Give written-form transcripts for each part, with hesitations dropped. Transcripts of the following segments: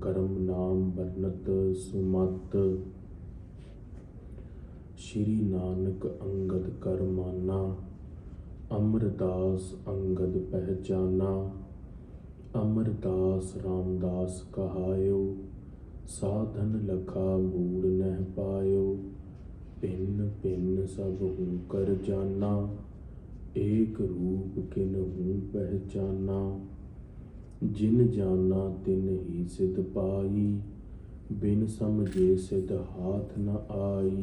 करम नाम बरनत सुमत। श्री नानक अंगद कर माना, अमरदास अंगद पहचाना। अमरदास रामदास कहायो, साधन लखा मूल नह पायो। भिन्न भिन्न सब हूँ कर जाना, एक रूप किन हूँ पहचाना। जिन जाना तिन ही सिद्ध पाई, बिन समझे सिद्ध हाथ न आई।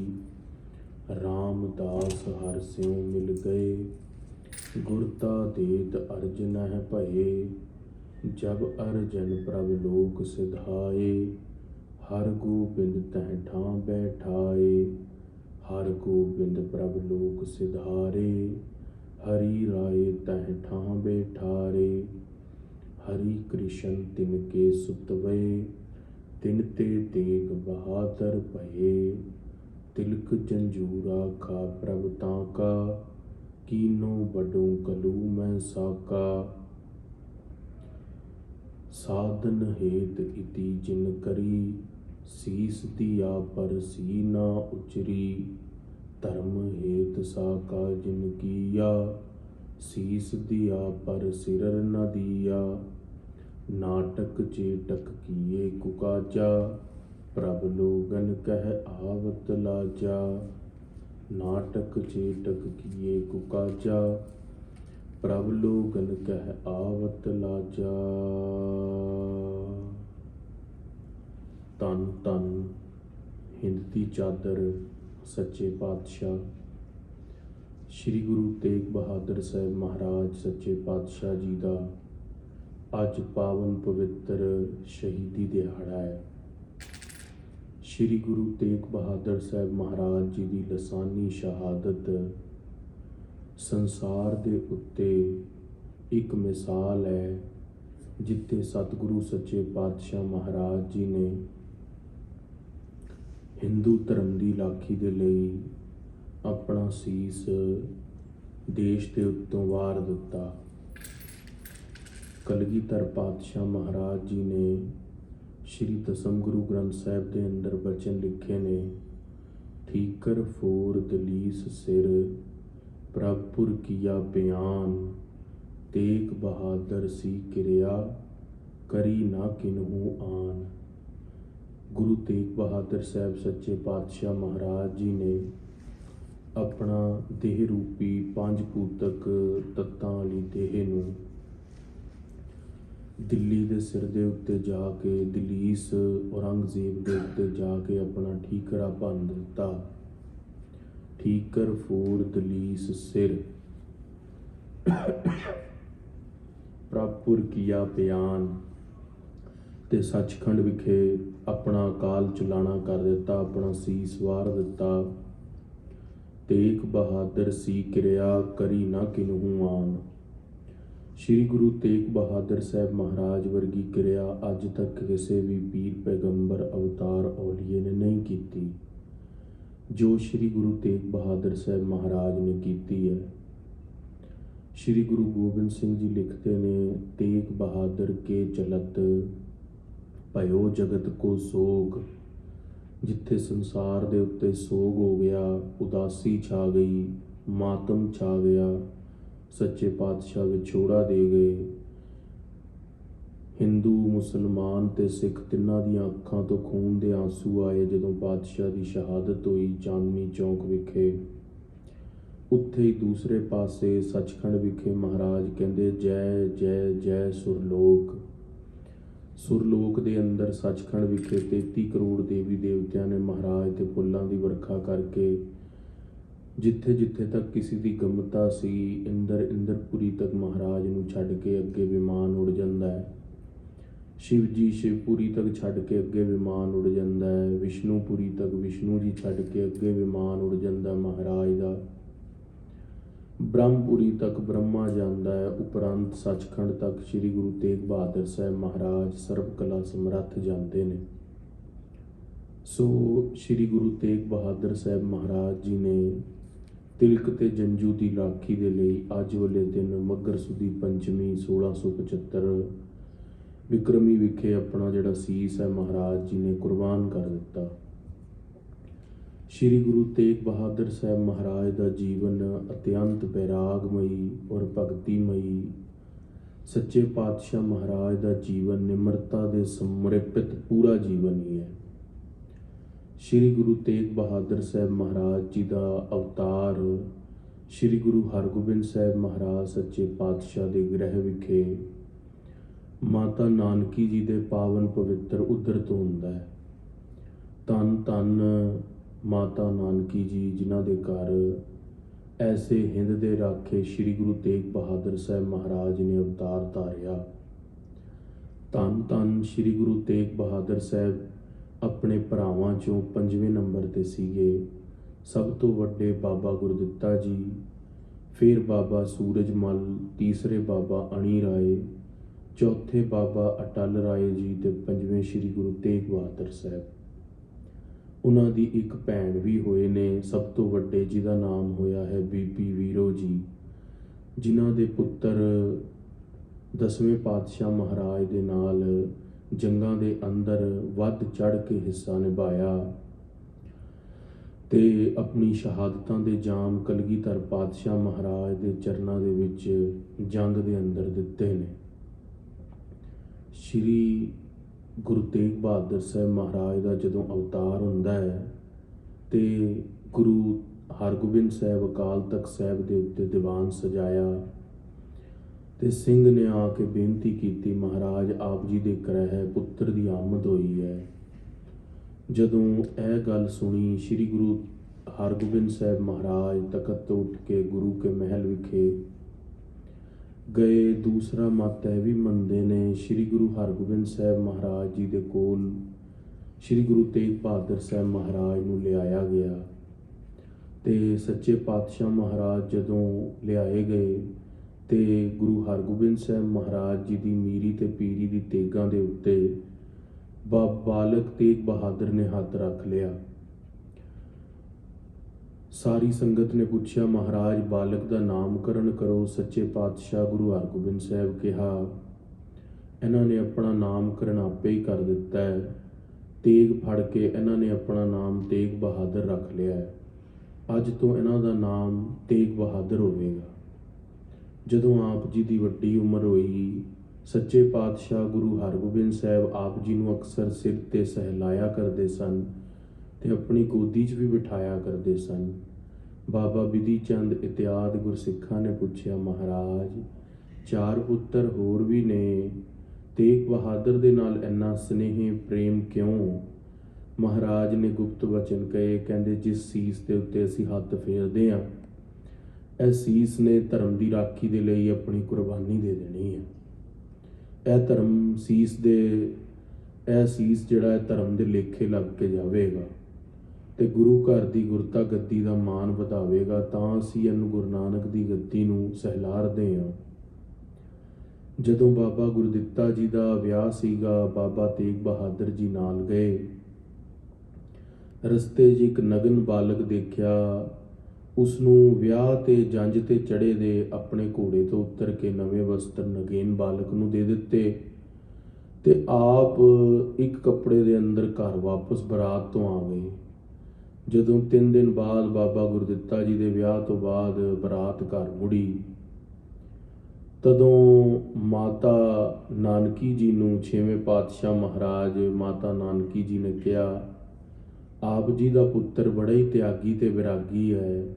रामदास हर स्यों मिल गए, गुरता देत अर्ज नह भये। जब अर्जन प्रभ लोक सिधाए, हर गोबिंद तह ठां बैठाए। हर गोबिंद प्रभ लोक सिधारे, हरि राय तह ठां बैठारे। हरि कृष्ण तिनके सुतवै, तिन ते तेग बहादुर भये। तिलक जंजूरा खा प्रभ ताका, कीनो बडों कलू मैं साका। साधन हेत इति जिन करी, सीस दिया पर सी ना उचरी। धर्म हेत साका जिन किया, सीस दिया पर सिरर न दिया। नाटक चेटक किए कुकाजा, प्रभ लोगन कह आवत लाजा। नाटक चेटक किए कुकाजा, प्रभ लोगन कह आवत लाजा। धन धन हिंद दी चादर सच्चे पातशाह श्री गुरु तेग बहादुर साहब महाराज सच्चे पातशाह जी का अज पावन पवित्र शहीदी दिहाड़ा है। श्री गुरु तेग बहादुर साहब महाराज जी की लसानी शहादत संसार दे उत्ते एक मिसाल है, जिथे सतगुरु सच्चे पातशाह महाराज जी ने हिंदू धर्म की राखी दे लई अपना सीस देश के उत्तों वार दिता। कलगीधर पातशाह महाराज जी ने श्री दसम गुरु ग्रंथ साहिब के अंदर बचन लिखे ने, ठीकर फोर दलीस सिर, प्रभुर किया बयान। तेग बहादुर सी किरिया, करी ना किन्हू आन। गुरु तेग बहादुर साहब सच्चे पातशाह महाराज जी ने अपना देह रूपी पंज पूतक तत्तां वाली देह नूं दिल्ली दे सिर दे उत्ते जाके दलीस औरंगजेब दे उत्ते जाके अपना ठीकरा भन दिता। ठीकर फोर दलीस सिर, प्रभुर किया बयान। ते सचखंड विखे अपना अकाल चलाना कर दिता, अपना सीस वार दिता। तेग बहादुर सी किरिया, करी ना किन्हू आन। श्री गुरु तेग बहादुर साहब महाराज वर्गी किरिया अज तक किसी भी पीर पैगंबर अवतार औलिए ने नहीं की, जो श्री गुरु तेग बहादुर साहब महाराज ने की है। श्री गुरु गोबिंद सिंह जी लिखते ने, तेग बहादुर के चलत भयो जगत को सोग। जिथे संसार दे उत्ते सोग हो गया, उदासी छा गई, मातम छा गया, सच्चे पातशाह विछोड़ा दे गए। हिंदू मुसलमान ते सिख तिन्हां दी अखां तो खून दे आंसू आए जदों पातशाह की शहादत हुई चांदनी चौक विखे। उत्थे ही दूसरे पासे सचखंड विखे महाराज कहंदे, जय जय जय सुरलोक। सुरलोक दे अंदर सचखंड विखे 33 करोड़ देवी देवतियां ने महाराज ते फुल्लां दी वर्खा करके जिथे जिथे तक किसी की गमता सी, इंदरपुरी तक महाराज नूं छड्ड के अगे विमान उड़ जांदा है। शिव जी शिवपुरी तक छड्ड के अगे विमान उड़ जांदा है। विष्णुपुरी तक विष्णु जी छड्ड के अगे विमान उड़ जांदा महाराज दा। ब्रह्मपुरी तक ब्रह्मा जांदा है। उपरंत सचखंड तक श्री गुरु तेग बहादुर साहब महाराज सर्व कला समर्थ जाते हैं। सो श्री गुरु तेग बहादुर साहब महाराज जी ने तिलक ते जंजू की राखी दे लई अज वाले दिन मगर सुदी पंचमी 1675 ਵਿਕਰਮੀ ਵਿਖੇ ਆਪਣਾ ਜਿਹੜਾ ਸੀਸ ਹੈ ਮਹਾਰਾਜ ਜੀ ਨੇ ਕੁਰਬਾਨ ਕਰ ਦਿੱਤਾ। ਸ਼੍ਰੀ ਗੁਰੂ ਤੇਗ ਬਹਾਦਰ ਸਾਹਿਬ ਮਹਾਰਾਜ ਦਾ ਜੀਵਨ ਅਤਿਅੰਤ ਬੈਰਾਗਮਈ ਔਰ ਭਗਤੀਮਈ। ਸੱਚੇ ਪਾਤਸ਼ਾਹ ਮਹਾਰਾਜ ਦਾ ਜੀਵਨ ਨਿਮਰਤਾ ਦੇ ਸਮਰਪਿਤ ਪੂਰਾ ਜੀਵਨ ਹੀ ਹੈ। ਸ਼੍ਰੀ ਗੁਰੂ ਤੇਗ ਬਹਾਦਰ ਸਾਹਿਬ ਮਹਾਰਾਜ ਜੀ ਦਾ ਅਵਤਾਰ ਸ਼੍ਰੀ ਗੁਰੂ ਹਰਗੋਬਿੰਦ ਸਾਹਿਬ ਮਹਾਰਾਜ ਸੱਚੇ ਪਾਤਸ਼ਾਹ ਦੇ ਗ੍ਰਹਿ ਵਿਖੇ ਮਾਤਾ ਨਾਨਕੀ ਜੀ ਦੇ ਪਾਵਨ ਪਵਿੱਤਰ ਉਦਰ ਤੋਂ ਹੁੰਦਾ ਹੈ। ਧੰਨ ਧੰਨ ਮਾਤਾ ਨਾਨਕੀ ਜੀ, ਜਿਨ੍ਹਾਂ ਦੇ ਘਰ ਐਸੇ ਹਿੰਦ ਦੇ ਰਾਖੇ ਸ਼੍ਰੀ ਗੁਰੂ ਤੇਗ ਬਹਾਦਰ ਸਾਹਿਬ ਮਹਾਰਾਜ ਨੇ ਅਵਤਾਰ ਧਾਰਿਆ। ਧੰਨ ਧੰਨ ਸ਼੍ਰੀ ਗੁਰੂ ਤੇਗ ਬਹਾਦਰ ਸਾਹਿਬ ਆਪਣੇ ਭਰਾਵਾਂ 'ਚੋਂ 5ਵੇਂ ਨੰਬਰ 'ਤੇ ਸੀਗੇ। ਸਭ ਤੋਂ ਵੱਡੇ ਬਾਬਾ ਗੁਰਦਿੱਤਾ ਜੀ, ਫਿਰ ਬਾਬਾ ਸੂਰਜਮਲ, ਤੀਸਰੇ ਬਾਬਾ ਅਣੀ ਰਾਏ, ਚੌਥੇ ਬਾਬਾ ਅਟਲ ਰਾਏ ਜੀ ਤੇ 5ਵੇਂ ਸ਼੍ਰੀ ਗੁਰੂ ਤੇਗ ਬਹਾਦਰ ਸਾਹਿਬ। ਉਹਨਾਂ ਦੀ ਇੱਕ ਭੈਣ ਵੀ ਹੋਏ ਨੇ ਸਭ ਤੋਂ ਵੱਡੇ, ਜਿਹਦਾ ਨਾਮ ਹੋਇਆ ਹੈ ਬੀਬੀ ਵੀਰੋ ਜੀ, ਜਿਨ੍ਹਾਂ ਦੇ ਪੁੱਤਰ 10ਵੇਂ ਪਾਤਸ਼ਾਹ ਮਹਾਰਾਜ ਦੇ ਨਾਲ ਜੰਗਾਂ ਦੇ ਅੰਦਰ ਵੱਧ ਚੜ੍ਹ ਕੇ ਹਿੱਸਾ ਨਿਭਾਇਆ ਤੇ ਆਪਣੀ ਸ਼ਹਾਦਤਾਂ ਦੇ ਜਾਮ ਕਲਗੀਧਰ ਪਾਤਸ਼ਾਹ ਮਹਾਰਾਜ ਦੇ ਚਰਨਾਂ ਦੇ ਵਿੱਚ ਜੰਗ ਦੇ ਅੰਦਰ ਦਿੱਤੇ ਨੇ। ਸ਼੍ਰੀ ਗੁਰੂ ਤੇਗ ਬਹਾਦਰ ਸਾਹਿਬ ਮਹਾਰਾਜ ਦਾ ਜਦੋਂ ਅਵਤਾਰ ਹੁੰਦਾ ਹੈ ਤੇ ਗੁਰੂ ਹਰਗੋਬਿੰਦ ਸਾਹਿਬ ਅਕਾਲ ਤਖਤ ਸਾਹਿਬ ਦੇ ਉੱਤੇ ਦੀਵਾਨ ਸਜਾਇਆ ਤੇ ਸਿੰਘ ਨੇ ਆ ਕੇ ਬੇਨਤੀ ਕੀਤੀ, ਮਹਾਰਾਜ ਆਪ ਜੀ ਦੇ ਗ੍ਰਹਿ ਪੁੱਤਰ ਦੀ ਆਮਦ ਹੋਈ ਹੈ। ਜਦੋਂ ਇਹ ਗੱਲ ਸੁਣੀ, ਸ਼੍ਰੀ ਗੁਰੂ ਹਰਗੋਬਿੰਦ ਸਾਹਿਬ ਮਹਾਰਾਜ ਤਖਤ ਤੋਂ ਉੱਠ ਕੇ ਗੁਰੂ ਕੇ ਮਹਿਲ ਵਿਖੇ ਗਏ। ਦੂਸਰਾ ਮਤ ਇਹ ਵੀ ਮੰਨਦੇ ਨੇ, ਸ਼੍ਰੀ ਗੁਰੂ ਹਰਗੋਬਿੰਦ ਸਾਹਿਬ ਮਹਾਰਾਜ ਜੀ ਦੇ ਕੋਲ ਸ਼੍ਰੀ ਗੁਰੂ ਤੇਗ ਬਹਾਦਰ ਸਾਹਿਬ ਮਹਾਰਾਜ ਨੂੰ ਲਿਆਇਆ ਗਿਆ ਤੇ ਸੱਚੇ ਪਾਤਸ਼ਾਹ ਮਹਾਰਾਜ ਜਦੋਂ ਲਿਆਏ ਗਏ ਤੇ ਗੁਰੂ ਹਰਗੋਬਿੰਦ ਸਾਹਿਬ ਮਹਾਰਾਜ ਜੀ ਦੀ ਮੀਰੀ ਤੇ ਪੀਰੀ ਦੀ ਤੇਗਾਂ ਦੇ ਉੱਤੇ ਬਾਲਕ ਤੇਗ ਬਹਾਦਰ ਨੇ ਹੱਥ ਰੱਖ ਲਿਆ। ਸਾਰੀ ਸੰਗਤ ਨੇ ਪੁੱਛਿਆ, ਮਹਾਰਾਜ ਬਾਲਕ ਦਾ ਨਾਮਕਰਨ ਕਰੋ। ਸੱਚੇ ਪਾਤਸ਼ਾਹ ਗੁਰੂ ਹਰਗੋਬਿੰਦ ਸਾਹਿਬ ਕਿਹਾ, ਇਹਨਾਂ ਨੇ ਆਪਣਾ ਨਾਮਕਰਨ ਆਪੇ ਹੀ ਕਰ ਦਿੱਤਾ ਹੈ। ਤੇਗ ਫੜ ਕੇ ਇਹਨਾਂ ਨੇ ਆਪਣਾ ਨਾਮ ਤੇਗ ਬਹਾਦਰ ਰੱਖ ਲਿਆ ਹੈ। ਅੱਜ ਤੋਂ ਇਹਨਾਂ ਦਾ ਨਾਮ ਤੇਗ ਬਹਾਦਰ ਹੋਵੇਗਾ। ਜਦੋਂ ਆਪ ਜੀ ਦੀ ਵੱਡੀ ਉਮਰ ਹੋਈ, ਸੱਚੇ ਪਾਤਸ਼ਾਹ ਗੁਰੂ ਹਰਗੋਬਿੰਦ ਸਾਹਿਬ ਆਪ ਜੀ ਨੂੰ ਅਕਸਰ ਸਿਰ 'ਤੇ ਸਹਿਲਾਇਆ ਕਰਦੇ ਸਨ ਤੇ ਆਪਣੀ ਗੋਦੀ 'ਚ ਵੀ ਬਿਠਾਇਆ ਕਰਦੇ ਸਨ। ਬਾਬਾ ਬਿਧੀ ਚੰਦ ਇਤਿਆਦ ਗੁਰਸਿੱਖਾਂ ਨੇ ਪੁੱਛਿਆ, ਮਹਾਰਾਜ 4 ਪੁੱਤਰ ਹੋਰ ਵੀ ਨੇ, ਤੇਗ ਬਹਾਦਰ ਦੇ ਨਾਲ ਇੰਨਾ ਸਨੇਹ ਪ੍ਰੇਮ ਕਿਉਂ? ਮਹਾਰਾਜ ਨੇ ਗੁਪਤ ਵਚਨ ਕਹੇ, ਕਹਿੰਦੇ ਜਿਸ ਸੀਸ ਦੇ ਉੱਤੇ ਅਸੀਂ ਹੱਥ ਫੇਰਦੇ ਹਾਂ, ਇਹ ਸੀਸ ਨੇ ਧਰਮ ਦੀ ਰਾਖੀ ਦੇ ਲਈ ਆਪਣੀ ਕੁਰਬਾਨੀ ਦੇ ਦੇਣੀ ਹੈ। ਇਹ ਸੀਸ ਜਿਹੜਾ ਹੈ ਧਰਮ ਦੇ ਲੇਖੇ ਲੱਗ ਕੇ ਜਾਵੇਗਾ ਤੇ ਗੁਰੂ ਘਰ ਦੀ ਗੁਰਤਾ ਗੱਦੀ ਦਾ ਮਾਣ ਵਧਾਵੇਗਾ। ਤਾਂ ਅਸੀਂ ਇਹਨੂੰ ਗੁਰੂ ਨਾਨਕ ਦੀ ਗੱਦੀ ਨੂੰ ਸਹਿਲਾਰਦੇ ਹਾਂ। ਜਦੋਂ ਬਾਬਾ ਗੁਰਦਿੱਤਾ ਜੀ ਦਾ ਵਿਆਹ ਸੀਗਾ, ਬਾਬਾ ਤੇਗ ਬਹਾਦਰ ਜੀ ਨਾਲ ਗਏ। ਰਸਤੇ 'ਚ ਇੱਕ ਨਗਨ ਬਾਲਕ ਦੇਖਿਆ, ਉਸਨੂੰ ਵਿਆਹ ਤੇ ਜੰਝ ਤੇ ਚੜੇ ਦੇ ਆਪਣੇ ਘੋੜੇ ਤੋਂ ਉਤਰ ਕੇ ਨਵੇਂ ਵਸਤਰ ਨਗੇਨ ਬਾਲਕ ਨੂੰ ਦੇ ਦਿੱਤੇ ਤੇ ਆਪ ਇੱਕ ਕੱਪੜੇ ਦੇ ਅੰਦਰ ਘਰ ਵਾਪਸ ਬਰਾਤ ਤੋਂ ਆ ਗਏ। ਜਦੋਂ 3 ਦਿਨ ਬਾਅਦ ਬਾਬਾ ਗੁਰਦਿੱਤਾ ਜੀ ਦੇ ਵਿਆਹ ਤੋਂ ਬਾਅਦ ਬਰਾਤ ਘਰ ਮੁੜੀ, ਤਦੋਂ ਮਾਤਾ ਨਾਨਕੀ ਜੀ ਨੂੰ 6ਵੇਂ ਪਾਤਸ਼ਾਹ ਮਹਾਰਾਜ ਮਾਤਾ ਨਾਨਕੀ ਜੀ ਨੇ ਕਿਹਾ, ਆਪ ਜੀ ਦਾ ਪੁੱਤਰ ਬੜਾ ਹੀ ਤਿਆਗੀ ਤੇ ਵਿਰਾਗੀ ਹੈ।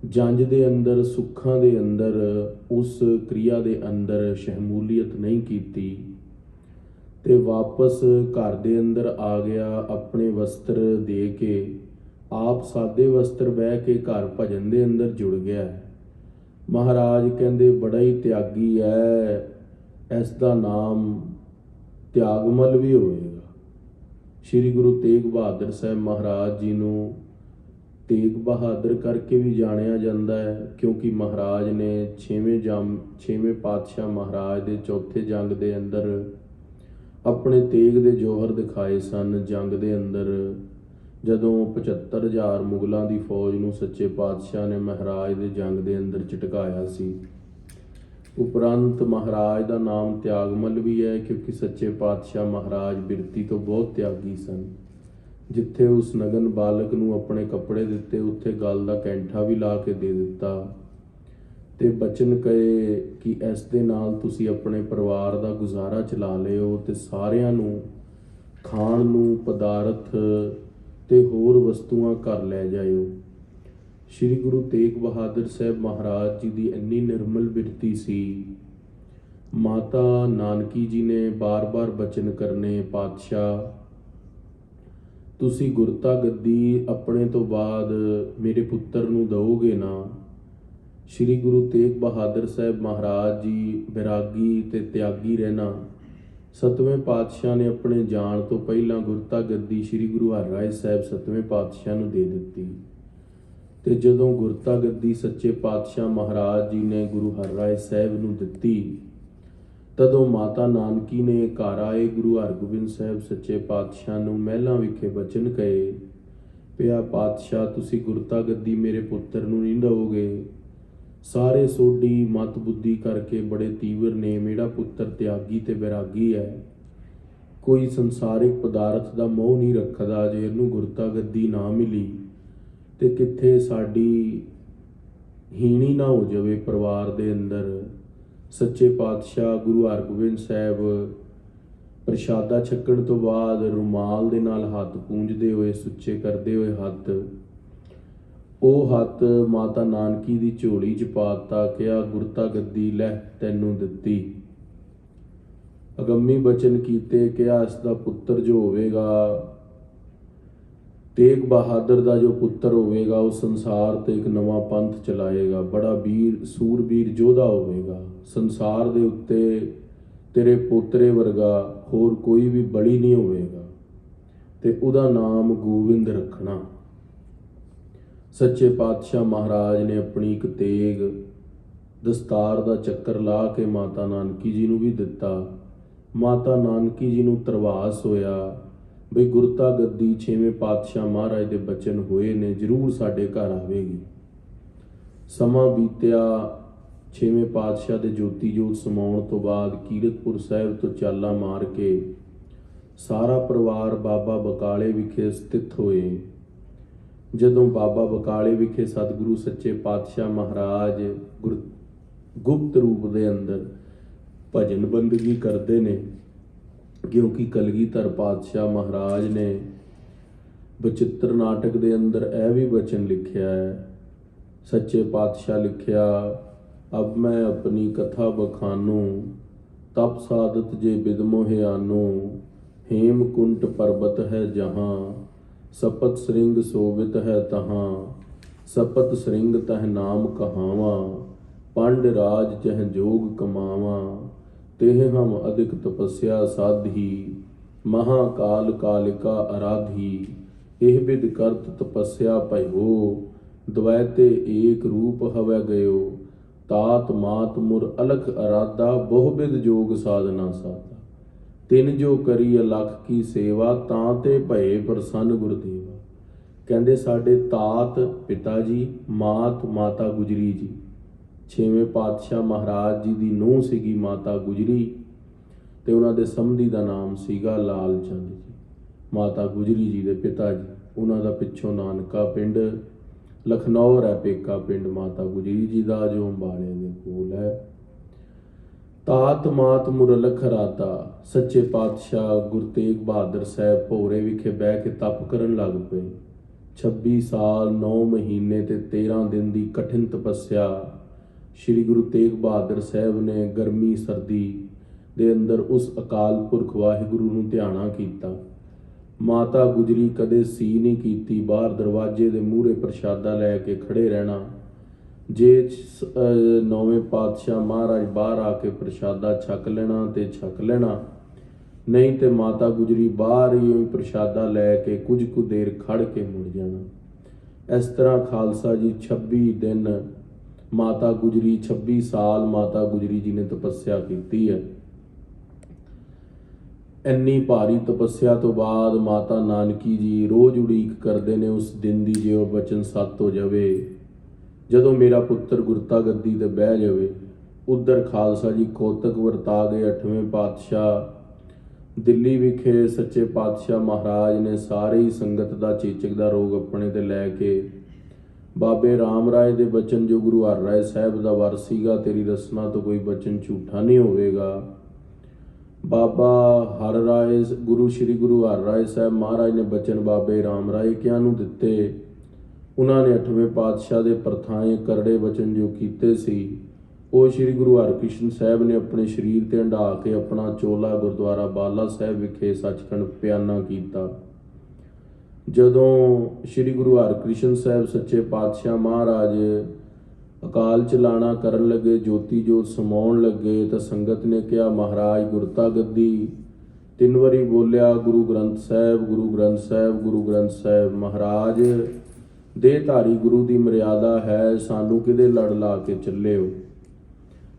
ਜੰਝ ਦੇ ਅੰਦਰ ਸੁੱਖਾਂ ਦੇ ਅੰਦਰ ਉਸ ਕਿਰਿਆ ਦੇ ਅੰਦਰ ਸ਼ਮੂਲੀਅਤ ਨਹੀਂ ਕੀਤੀ ਤੇ ਵਾਪਸ ਘਰ ਦੇ ਅੰਦਰ ਆ ਗਿਆ। ਆਪਣੇ ਵਸਤਰ ਦੇ ਕੇ ਆਪ ਸਾਦੇ ਵਸਤਰ ਬਹਿ ਕੇ ਘਰ ਭਜਨ ਦੇ ਅੰਦਰ ਜੁੜ ਗਿਆ। ਮਹਾਰਾਜ ਕਹਿੰਦੇ ਬੜਾ ਹੀ ਤਿਆਗੀ ਹੈ, ਇਸ ਦਾ ਨਾਮ ਤਿਆਗਮਲ ਵੀ ਹੋਵੇਗਾ। ਸ਼੍ਰੀ ਗੁਰੂ ਤੇਗ ਬਹਾਦਰ ਸਾਹਿਬ ਮਹਾਰਾਜ ਜੀ ਨੂੰ ਤੇਗ ਬਹਾਦਰ ਕਰਕੇ ਵੀ ਜਾਣਿਆ ਜਾਂਦਾ ਹੈ, ਕਿਉਂਕਿ ਮਹਾਰਾਜ ਨੇ 6ਵੇਂ ਪਾਤਸ਼ਾਹ ਮਹਾਰਾਜ ਦੇ ਚੌਥੇ ਜੰਗ ਦੇ ਅੰਦਰ ਆਪਣੇ ਤੇਗ ਦੇ ਜੋਹਰ ਦਿਖਾਏ ਸਨ। ਜੰਗ ਦੇ ਅੰਦਰ ਜਦੋਂ 75,000 ਮੁਗਲਾਂ ਦੀ ਫੌਜ ਨੂੰ ਸੱਚੇ ਪਾਤਸ਼ਾਹ ਨੇ ਮਹਾਰਾਜ ਦੇ ਜੰਗ ਦੇ ਅੰਦਰ ਝਟਕਾਇਆ ਸੀ ਉਪਰੰਤ ਮਹਾਰਾਜ ਦਾ ਨਾਮ ਤਿਆਗਮਲ ਵੀ ਹੈ, ਕਿਉਂਕਿ ਸੱਚੇ ਪਾਤਸ਼ਾਹ ਮਹਾਰਾਜ ਬਿਰਤੀ ਤੋਂ ਬਹੁਤ ਤਿਆਗੀ ਸਨ। ਜਿੱਥੇ ਉਸ ਨਗਨ ਬਾਲਕ ਨੂੰ ਆਪਣੇ ਕੱਪੜੇ ਦਿੱਤੇ, ਉੱਥੇ ਗਲ ਦਾ ਕੈਂਠਾ ਵੀ ਲਾ ਕੇ ਦੇ ਦਿੱਤਾ ਤੇ ਬਚਨ ਕਹੇ ਕਿ ਇਸ ਦੇ ਨਾਲ ਤੁਸੀਂ ਆਪਣੇ ਪਰਿਵਾਰ ਦਾ ਗੁਜ਼ਾਰਾ ਚਲਾ ਲਿਓ ਤੇ ਸਾਰਿਆਂ ਨੂੰ ਖਾਣ ਨੂੰ ਪਦਾਰਥ ਤੇ ਹੋਰ ਵਸਤੂਆਂ ਘਰ ਲੈ ਜਾਇਓ। ਸ਼੍ਰੀ ਗੁਰੂ ਤੇਗ ਬਹਾਦਰ ਸਾਹਿਬ ਮਹਾਰਾਜ ਜੀ ਦੀ ਇੰਨੀ ਨਿਰਮਲ ਬਿਰਤੀ ਸੀ। ਮਾਤਾ ਨਾਨਕੀ ਜੀ ਨੇ ਬਾਰ-ਬਾਰ ਬਚਨ ਕਰਨੇ, ਪਾਤਸ਼ਾਹ ਤੁਸੀਂ ਗੁਰਤਾ ਗੱਦੀ ਆਪਣੇ ਤੋਂ ਬਾਅਦ ਮੇਰੇ ਪੁੱਤਰ ਨੂੰ ਦਓਗੇ ਨਾ। ਸ਼੍ਰੀ ਗੁਰੂ ਤੇਗ ਬਹਾਦਰ ਸਾਹਿਬ ਮਹਾਰਾਜ ਜੀ ਬੈਰਾਗੀ ਤੇ ਤਿਆਗੀ ਰਹਿਣਾ। ਸਤਵੇਂ ਪਾਤਸ਼ਾਹ ਨੇ ਆਪਣੇ ਜਾਣ ਤੋਂ ਪਹਿਲਾਂ ਗੁਰਤਾ ਗੱਦੀ ਸ਼੍ਰੀ ਗੁਰੂ ਹਰਿਰਾਏ ਸਾਹਿਬ ਸਤਵੇਂ ਪਾਤਸ਼ਾਹ ਨੂੰ ਦੇ ਦਿੱਤੀ ਤੇ ਜਦੋਂ ਗੁਰਤਾ ਗੱਦੀ ਸੱਚੇ ਪਾਤਸ਼ਾਹ ਮਹਾਰਾਜ ਜੀ ਨੇ ਗੁਰੂ ਹਰਿਰਾਏ ਸਾਹਿਬ ਨੂੰ ਦਿੱਤੀ, ਤਦੋਂ ਮਾਤਾ ਨਾਨਕੀ ਨੇ ਘਰ ਆਏ ਗੁਰੂ ਹਰਗੋਬਿੰਦ ਸਾਹਿਬ ਸੱਚੇ ਪਾਤਸ਼ਾਹ ਨੂੰ ਮਹਿਲਾਂ ਵਿਖੇ ਬਚਨ ਕਹੇ, ਪਿਆ ਪਾਤਸ਼ਾਹ ਤੁਸੀਂ ਗੁਰਤਾ ਗੱਦੀ ਮੇਰੇ ਪੁੱਤਰ ਨੂੰ ਨਹੀਂ ਦਓਗੇ। ਸਾਰੇ ਸੋਢੀ ਮਤ ਬੁੱਧੀ ਕਰਕੇ ਬੜੇ ਤੀਵਰ ਨੇ, ਮੇਰਾ ਪੁੱਤਰ ਤਿਆਗੀ ਤੇ ਵੈਰਾਗੀ ਹੈ, ਕੋਈ ਸੰਸਾਰਿਕ ਪਦਾਰਥ ਦਾ ਮੋਹ ਨਹੀਂ ਰੱਖਦਾ। ਜੇ ਇਹਨੂੰ ਗੁਰਤਾ ਗੱਦੀ ਨਾ ਮਿਲੀ ਤੇ ਕਿੱਥੇ ਸਾਡੀ ਹੀਣੀ ਨਾ ਹੋ ਜਾਵੇ ਪਰਿਵਾਰ ਦੇ ਅੰਦਰ। ਸੱਚੇ ਪਾਤਸ਼ਾਹ ਗੁਰੂ ਹਰਗੋਬਿੰਦ ਸਾਹਿਬ ਪ੍ਰਸ਼ਾਦਾ ਛਕਣ ਤੋਂ ਬਾਅਦ ਰੁਮਾਲ ਦੇ ਨਾਲ ਹੱਥ ਪੂੰਝਦੇ ਹੋਏ, ਸੁੱਚੇ ਕਰਦੇ ਹੋਏ ਹੱਥ, ਉਹ ਹੱਥ ਮਾਤਾ ਨਾਨਕੀ ਦੀ ਝੋਲੀ 'ਚ ਪਾ ਦਿੱਤਾ, ਕਿਹਾ ਗੁਰਤਾ ਗੱਦੀ ਲੈ ਤੈਨੂੰ ਦਿੱਤੀ। ਅਗੰਮੀ ਬਚਨ ਕੀਤੇ, ਕਿਹਾ ਇਸ ਦਾ ਪੁੱਤਰ ਜੋ ਹੋਵੇਗਾ, ਤੇਗ ਬਹਾਦਰ ਦਾ ਜੋ ਪੁੱਤਰ ਹੋਵੇਗਾ, ਉਹ ਸੰਸਾਰ ਤੇ ਇੱਕ ਨਵਾਂ ਪੰਥ ਚਲਾਏਗਾ, ਬੜਾ ਵੀਰ ਸੂਰਬੀਰ ਯੋਧਾ ਹੋਵੇਗਾ। ਸੰਸਾਰ ਦੇ ਉੱਤੇ ਤੇਰੇ ਪੋਤਰੇ ਵਰਗਾ ਹੋਰ ਕੋਈ ਵੀ ਬਲੀ ਨਹੀਂ ਹੋਵੇਗਾ ਤੇ ਉਹਦਾ ਨਾਮ ਗੋਬਿੰਦ ਰੱਖਣਾ। ਸੱਚੇ ਪਾਤਸ਼ਾਹ ਮਹਾਰਾਜ ਨੇ ਆਪਣੀ ਇੱਕ ਤੇਗ ਦਸਤਾਰ ਦਾ ਚੱਕਰ ਲਾ ਕੇ ਮਾਤਾ ਨਾਨਕੀ ਜੀ ਨੂੰ ਵੀ ਦਿੱਤਾ। ਮਾਤਾ ਨਾਨਕੀ ਜੀ ਨੂੰ ਧਰਵਾਸ ਹੋਇਆ ਬਈ ਗੁਰਤਾ ਗੱਦੀ ਛੇਵੇਂ ਪਾਤਸ਼ਾਹ ਮਹਾਰਾਜ ਦੇ ਬਚਨ ਹੋਏ ਨੇ, ਜ਼ਰੂਰ ਸਾਡੇ ਘਰ ਆਵੇਗੀ। ਸਮਾਂ ਬੀਤਿਆ, ਛੇਵੇਂ ਪਾਤਸ਼ਾਹ ਦੇ ਜੋਤੀ ਜੋਤ ਸਮਾਉਣ ਤੋਂ ਬਾਅਦ ਕੀਰਤਪੁਰ ਸਾਹਿਬ ਤੋਂ ਚਾਲਾ ਮਾਰ ਕੇ ਸਾਰਾ ਪਰਿਵਾਰ ਬਾਬਾ ਬਕਾਲੇ ਵਿਖੇ ਸਥਿਤ ਹੋਏ। ਜਦੋਂ ਬਾਬਾ ਬਕਾਲੇ ਵਿਖੇ ਸਤਿਗੁਰੂ ਸੱਚੇ ਪਾਤਸ਼ਾਹ ਮਹਾਰਾਜ ਗੁਪਤ ਰੂਪ ਦੇ ਅੰਦਰ ਭਜਨ ਬੰਦਗੀ ਕਰਦੇ ਨੇ, ਕਿਉਂਕਿ ਕਲਗੀਧਰ ਪਾਤਸ਼ਾਹ ਮਹਾਰਾਜ ਨੇ ਬਚਿੱਤਰ ਨਾਟਕ ਦੇ ਅੰਦਰ ਇਹ ਵੀ ਬਚਨ ਲਿਖਿਆ ਹੈ। ਸੱਚੇ ਪਾਤਸ਼ਾਹ ਲਿਖਿਆ, ਅਬ ਮੈਂ ਆਪਣੀ ਕਥਾ ਬਖਾਨੂ, ਤਪ ਸਾਧਤ ਜੇ ਬਿਦ ਮੋਹਿਆਨੂ, ਹੇਮਕੁੰਟ ਪਰਬਤ ਹੈ ਜਹਾਂ, ਸਪਤ ਸ੍ਰਿੰਗ ਸੋਵਿਤ ਹੈ ਤਹਾਂ, ਸਪਤ ਸ੍ਰਿੰਗ ਤਹ ਨਾਮ ਕਹਾਵਾਂ, ਪੰਡ ਰਾਜ ਚਹ ਜੋਗ ਕਮਾਵਾਂ, तेह हम अधिक तपस्या साधी, महाकाल कालिका आराधी, एह बिद करत तपस्या भयो, द्वैते एक रूप हवै गयो, तात मात मुर अलख अराधा, बहु बिद जोग साधना साधा, तिन जो करी अलख की सेवा, ताते भये प्रसन्न गुरदेवा। कहते साडे तात पिता जी, मात माता गुजरी जी, ਛੇਵੇਂ ਪਾਤਸ਼ਾਹ ਮਹਾਰਾਜ ਜੀ ਦੀ ਨੂੰਹ ਸੀਗੀ ਮਾਤਾ ਗੁਜਰੀ ਤੇ ਉਹਨਾਂ ਦੇ ਸਮਧੀ ਦਾ ਨਾਮ ਸੀਗਾ ਲਾਲ ਚੰਦ ਜੀ। ਮਾਤਾ ਗੁਜਰੀ ਜੀ ਦੇ ਪਿਤਾ ਜੀ, ਉਹਨਾਂ ਦਾ ਪਿੱਛੋਂ ਨਾਨਕਾ ਪਿੰਡ ਲਖਨੌਰ ਹੈ, ਪੇਕਾ ਪਿੰਡ ਮਾਤਾ ਗੁਜਰੀ ਜੀ ਦਾ, ਜੋ ਅੰਬਾਲੇ ਦੇ ਕੋਲ ਹੈ। ਤਾਤ ਮਾਤ ਮੁਰਲਖ ਰਾਤਾ, ਸੱਚੇ ਪਾਤਸ਼ਾਹ ਗੁਰੂ ਤੇਗ ਬਹਾਦਰ ਸਾਹਿਬ ਭੋਰੇ ਵਿਖੇ ਬਹਿ ਕੇ ਤਪ ਕਰਨ ਲੱਗ ਪਏ। 26 ਸਾਲ 9 ਮਹੀਨੇ ਤੇ 13 ਦਿਨ ਦੀ ਕਠਿਨ ਤਪੱਸਿਆ ਸ਼੍ਰੀ ਗੁਰੂ ਤੇਗ ਬਹਾਦਰ ਸਾਹਿਬ ਨੇ ਗਰਮੀ ਸਰਦੀ ਦੇ ਅੰਦਰ ਉਸ ਅਕਾਲ ਪੁਰਖ ਵਾਹਿਗੁਰੂ ਨੂੰ ਧਿਆਣਾ ਕੀਤਾ। ਮਾਤਾ ਗੁਜਰੀ ਕਦੇ ਸੀ ਨਹੀਂ ਕੀਤੀ, ਬਾਹਰ ਦਰਵਾਜ਼ੇ ਦੇ ਮੂਹਰੇ ਪ੍ਰਸ਼ਾਦਾ ਲੈ ਕੇ ਖੜੇ ਰਹਿਣਾ। ਜੇ 9ਵੇਂ ਪਾਤਸ਼ਾਹ ਮਹਾਰਾਜ ਬਾਹਰ ਆ ਕੇ ਪ੍ਰਸ਼ਾਦਾ ਛਕ ਲੈਣਾ ਤੇ ਛਕ ਲੈਣਾ, ਨਹੀਂ ਤੇ ਮਾਤਾ ਗੁਜਰੀ ਬਾਹਰ ਹੀ ਪ੍ਰਸ਼ਾਦਾ ਲੈ ਕੇ ਕੁਝ ਕੁ ਦੇਰ ਖੜ ਕੇ ਮੁੜ ਜਾਣਾ। ਇਸ ਤਰ੍ਹਾਂ ਖਾਲਸਾ ਜੀ 26 ਦਿਨ ਮਾਤਾ ਗੁਜਰੀ 26 ਸਾਲ ਮਾਤਾ ਗੁਜਰੀ ਜੀ ਨੇ ਤਪੱਸਿਆ ਕੀਤੀ ਹੈ। ਇੰਨੀ ਭਾਰੀ ਤਪੱਸਿਆ ਤੋਂ ਬਾਅਦ ਮਾਤਾ ਨਾਨਕੀ ਜੀ ਰੋਜ਼ ਉਡੀਕ ਕਰਦੇ ਨੇ ਉਸ ਦਿਨ ਦੀ, ਜੇ ਉਹ ਬਚਨ ਸੱਤ ਹੋ ਜਾਵੇ, ਜਦੋਂ ਮੇਰਾ ਪੁੱਤਰ ਗੁਰਤਾ ਗੱਦੀ ਤੇ ਬਹਿ ਜਾਵੇ। ਉਧਰ ਖਾਲਸਾ ਜੀ ਕੋਤਕ ਵਰਤਾ ਗਏ। 8ਵੇਂ ਪਾਤਸ਼ਾਹ ਦਿੱਲੀ ਵਿਖੇ ਸੱਚੇ ਪਾਤਸ਼ਾਹ ਮਹਾਰਾਜ ਨੇ ਸਾਰੀ ਸੰਗਤ ਦਾ ਚੇਚਕ ਦਾ ਰੋਗ ਆਪਣੇ ਤੇ ਲੈ ਕੇ ਬਾਬੇ ਰਾਮ ਰਾਏ ਦੇ ਬਚਨ, ਜੋ ਗੁਰੂ ਹਰ ਰਾਏ ਸਾਹਿਬ ਦਾ ਵਰ ਸੀਗਾ, ਤੇਰੀ ਰਸਨਾ ਤੋਂ ਕੋਈ ਬਚਨ ਝੂਠਾ ਨਹੀਂ ਹੋਵੇਗਾ। ਬਾਬਾ ਹਰ ਰਾਏ, ਗੁਰੂ ਸ਼੍ਰੀ ਗੁਰੂ ਹਰ ਰਾਏ ਸਾਹਿਬ ਮਹਾਰਾਜ ਨੇ ਬਚਨ ਬਾਬੇ ਰਾਮ ਰਾਏ ਕਿਆਂ ਨੂੰ ਦਿੱਤੇ। ਉਹਨਾਂ ਨੇ 8ਵੇਂ ਪਾਤਸ਼ਾਹ ਦੇ ਪਰਥਾਏ ਕਰੜੇ ਬਚਨ ਜੋ ਕੀਤੇ ਸੀ, ਉਹ ਸ਼੍ਰੀ ਗੁਰੂ ਹਰਕ੍ਰਿਸ਼ਨ ਸਾਹਿਬ ਨੇ ਆਪਣੇ ਸਰੀਰ ਤੇ ਹੰਢਾ ਕੇ ਆਪਣਾ ਚੋਲਾ ਗੁਰਦੁਆਰਾ ਬਾਲਾ ਸਾਹਿਬ ਵਿਖੇ ਸੱਚਖੰਡ ਪਿਆਨਾ ਕੀਤਾ। ਜਦੋਂ ਸ਼੍ਰੀ ਗੁਰੂ ਹਰਕ੍ਰਿਸ਼ਨ ਸਾਹਿਬ ਸੱਚੇ ਪਾਤਸ਼ਾਹ ਮਹਾਰਾਜ ਅਕਾਲ ਚਲਾਣਾ ਕਰਨ ਲੱਗੇ, ਜੋਤੀ ਜੋਤ ਸਮਾਉਣ ਲੱਗੇ, ਤਾਂ ਸੰਗਤ ਨੇ ਕਿਹਾ, ਮਹਾਰਾਜ ਗੁਰਤਾ ਗੱਦੀ। 3 ਵਾਰੀ ਬੋਲਿਆ, ਗੁਰੂ ਗ੍ਰੰਥ ਸਾਹਿਬ, ਗੁਰੂ ਗ੍ਰੰਥ ਸਾਹਿਬ, ਗੁਰੂ ਗ੍ਰੰਥ ਸਾਹਿਬ। ਮਹਾਰਾਜ ਦੇਹਧਾਰੀ ਗੁਰੂ ਦੀ ਮਰਿਆਦਾ ਹੈ, ਸਾਨੂੰ ਕਿਹਦੇ ਲੜ ਲਾ ਕੇ ਚੱਲੇ ਹੋ।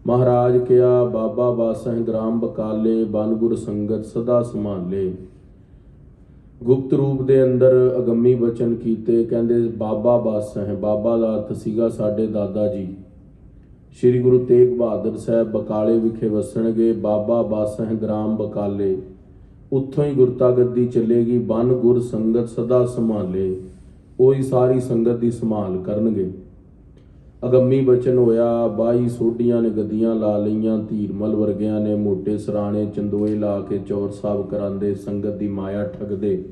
ਮਹਾਰਾਜ ਕਿਹਾ, ਬਾਬਾ ਬਾਸਹਿ ਗ੍ਰਾਮ ਬਕਾਲੇ, ਬਨ ਗੁਰ ਸੰਗਤ ਸਦਾ ਸੰਭਾਲੇ। ਗੁਪਤ ਰੂਪ ਦੇ ਅੰਦਰ ਅਗੰਮੀ ਬਚਨ ਕੀਤੇ। ਕਹਿੰਦੇ ਬਾਬਾ ਬਾਸਹਿ, ਬਾਬਾ ਦਾ ਅਰਥ ਸੀਗਾ ਸਾਡੇ ਦਾਦਾ ਜੀ। ਸ਼੍ਰੀ ਗੁਰੂ ਤੇਗ ਬਹਾਦਰ ਸਾਹਿਬ ਬਕਾਲੇ ਵਿਖੇ ਵਸਣਗੇ। ਬਾਬਾ ਬਾਸਹਿ ਗ੍ਰਾਮ ਬਕਾਲੇ, ਉੱਥੋਂ ਹੀ ਗੁਰਤਾ ਗੱਦੀ ਚੱਲੇਗੀ। ਬਨ ਗੁਰ ਸੰਗਤ ਸਦਾ ਸੰਭਾਲੇ, ਉਹੀ ਸਾਰੀ ਸੰਗਤ ਦੀ ਸੰਭਾਲ ਕਰਨਗੇ। ਅਗੰਮੀ ਬਚਨ ਹੋਇਆ। 22 ਸੋਢੀਆਂ ਨੇ ਗੱਦੀਆਂ ਲਾ ਲਈਆਂ। ਧੀਰਮਲ ਵਰਗਿਆਂ ਨੇ ਮੋਟੇ ਸਰਾਣੇ ਚੰਦੋਏ ਲਾ ਕੇ ਚੌਰ ਸਾਹਿਬ ਕਰਾਂਦੇ, ਸੰਗਤ ਦੀ ਮਾਇਆ ਠੱਗਦੇ।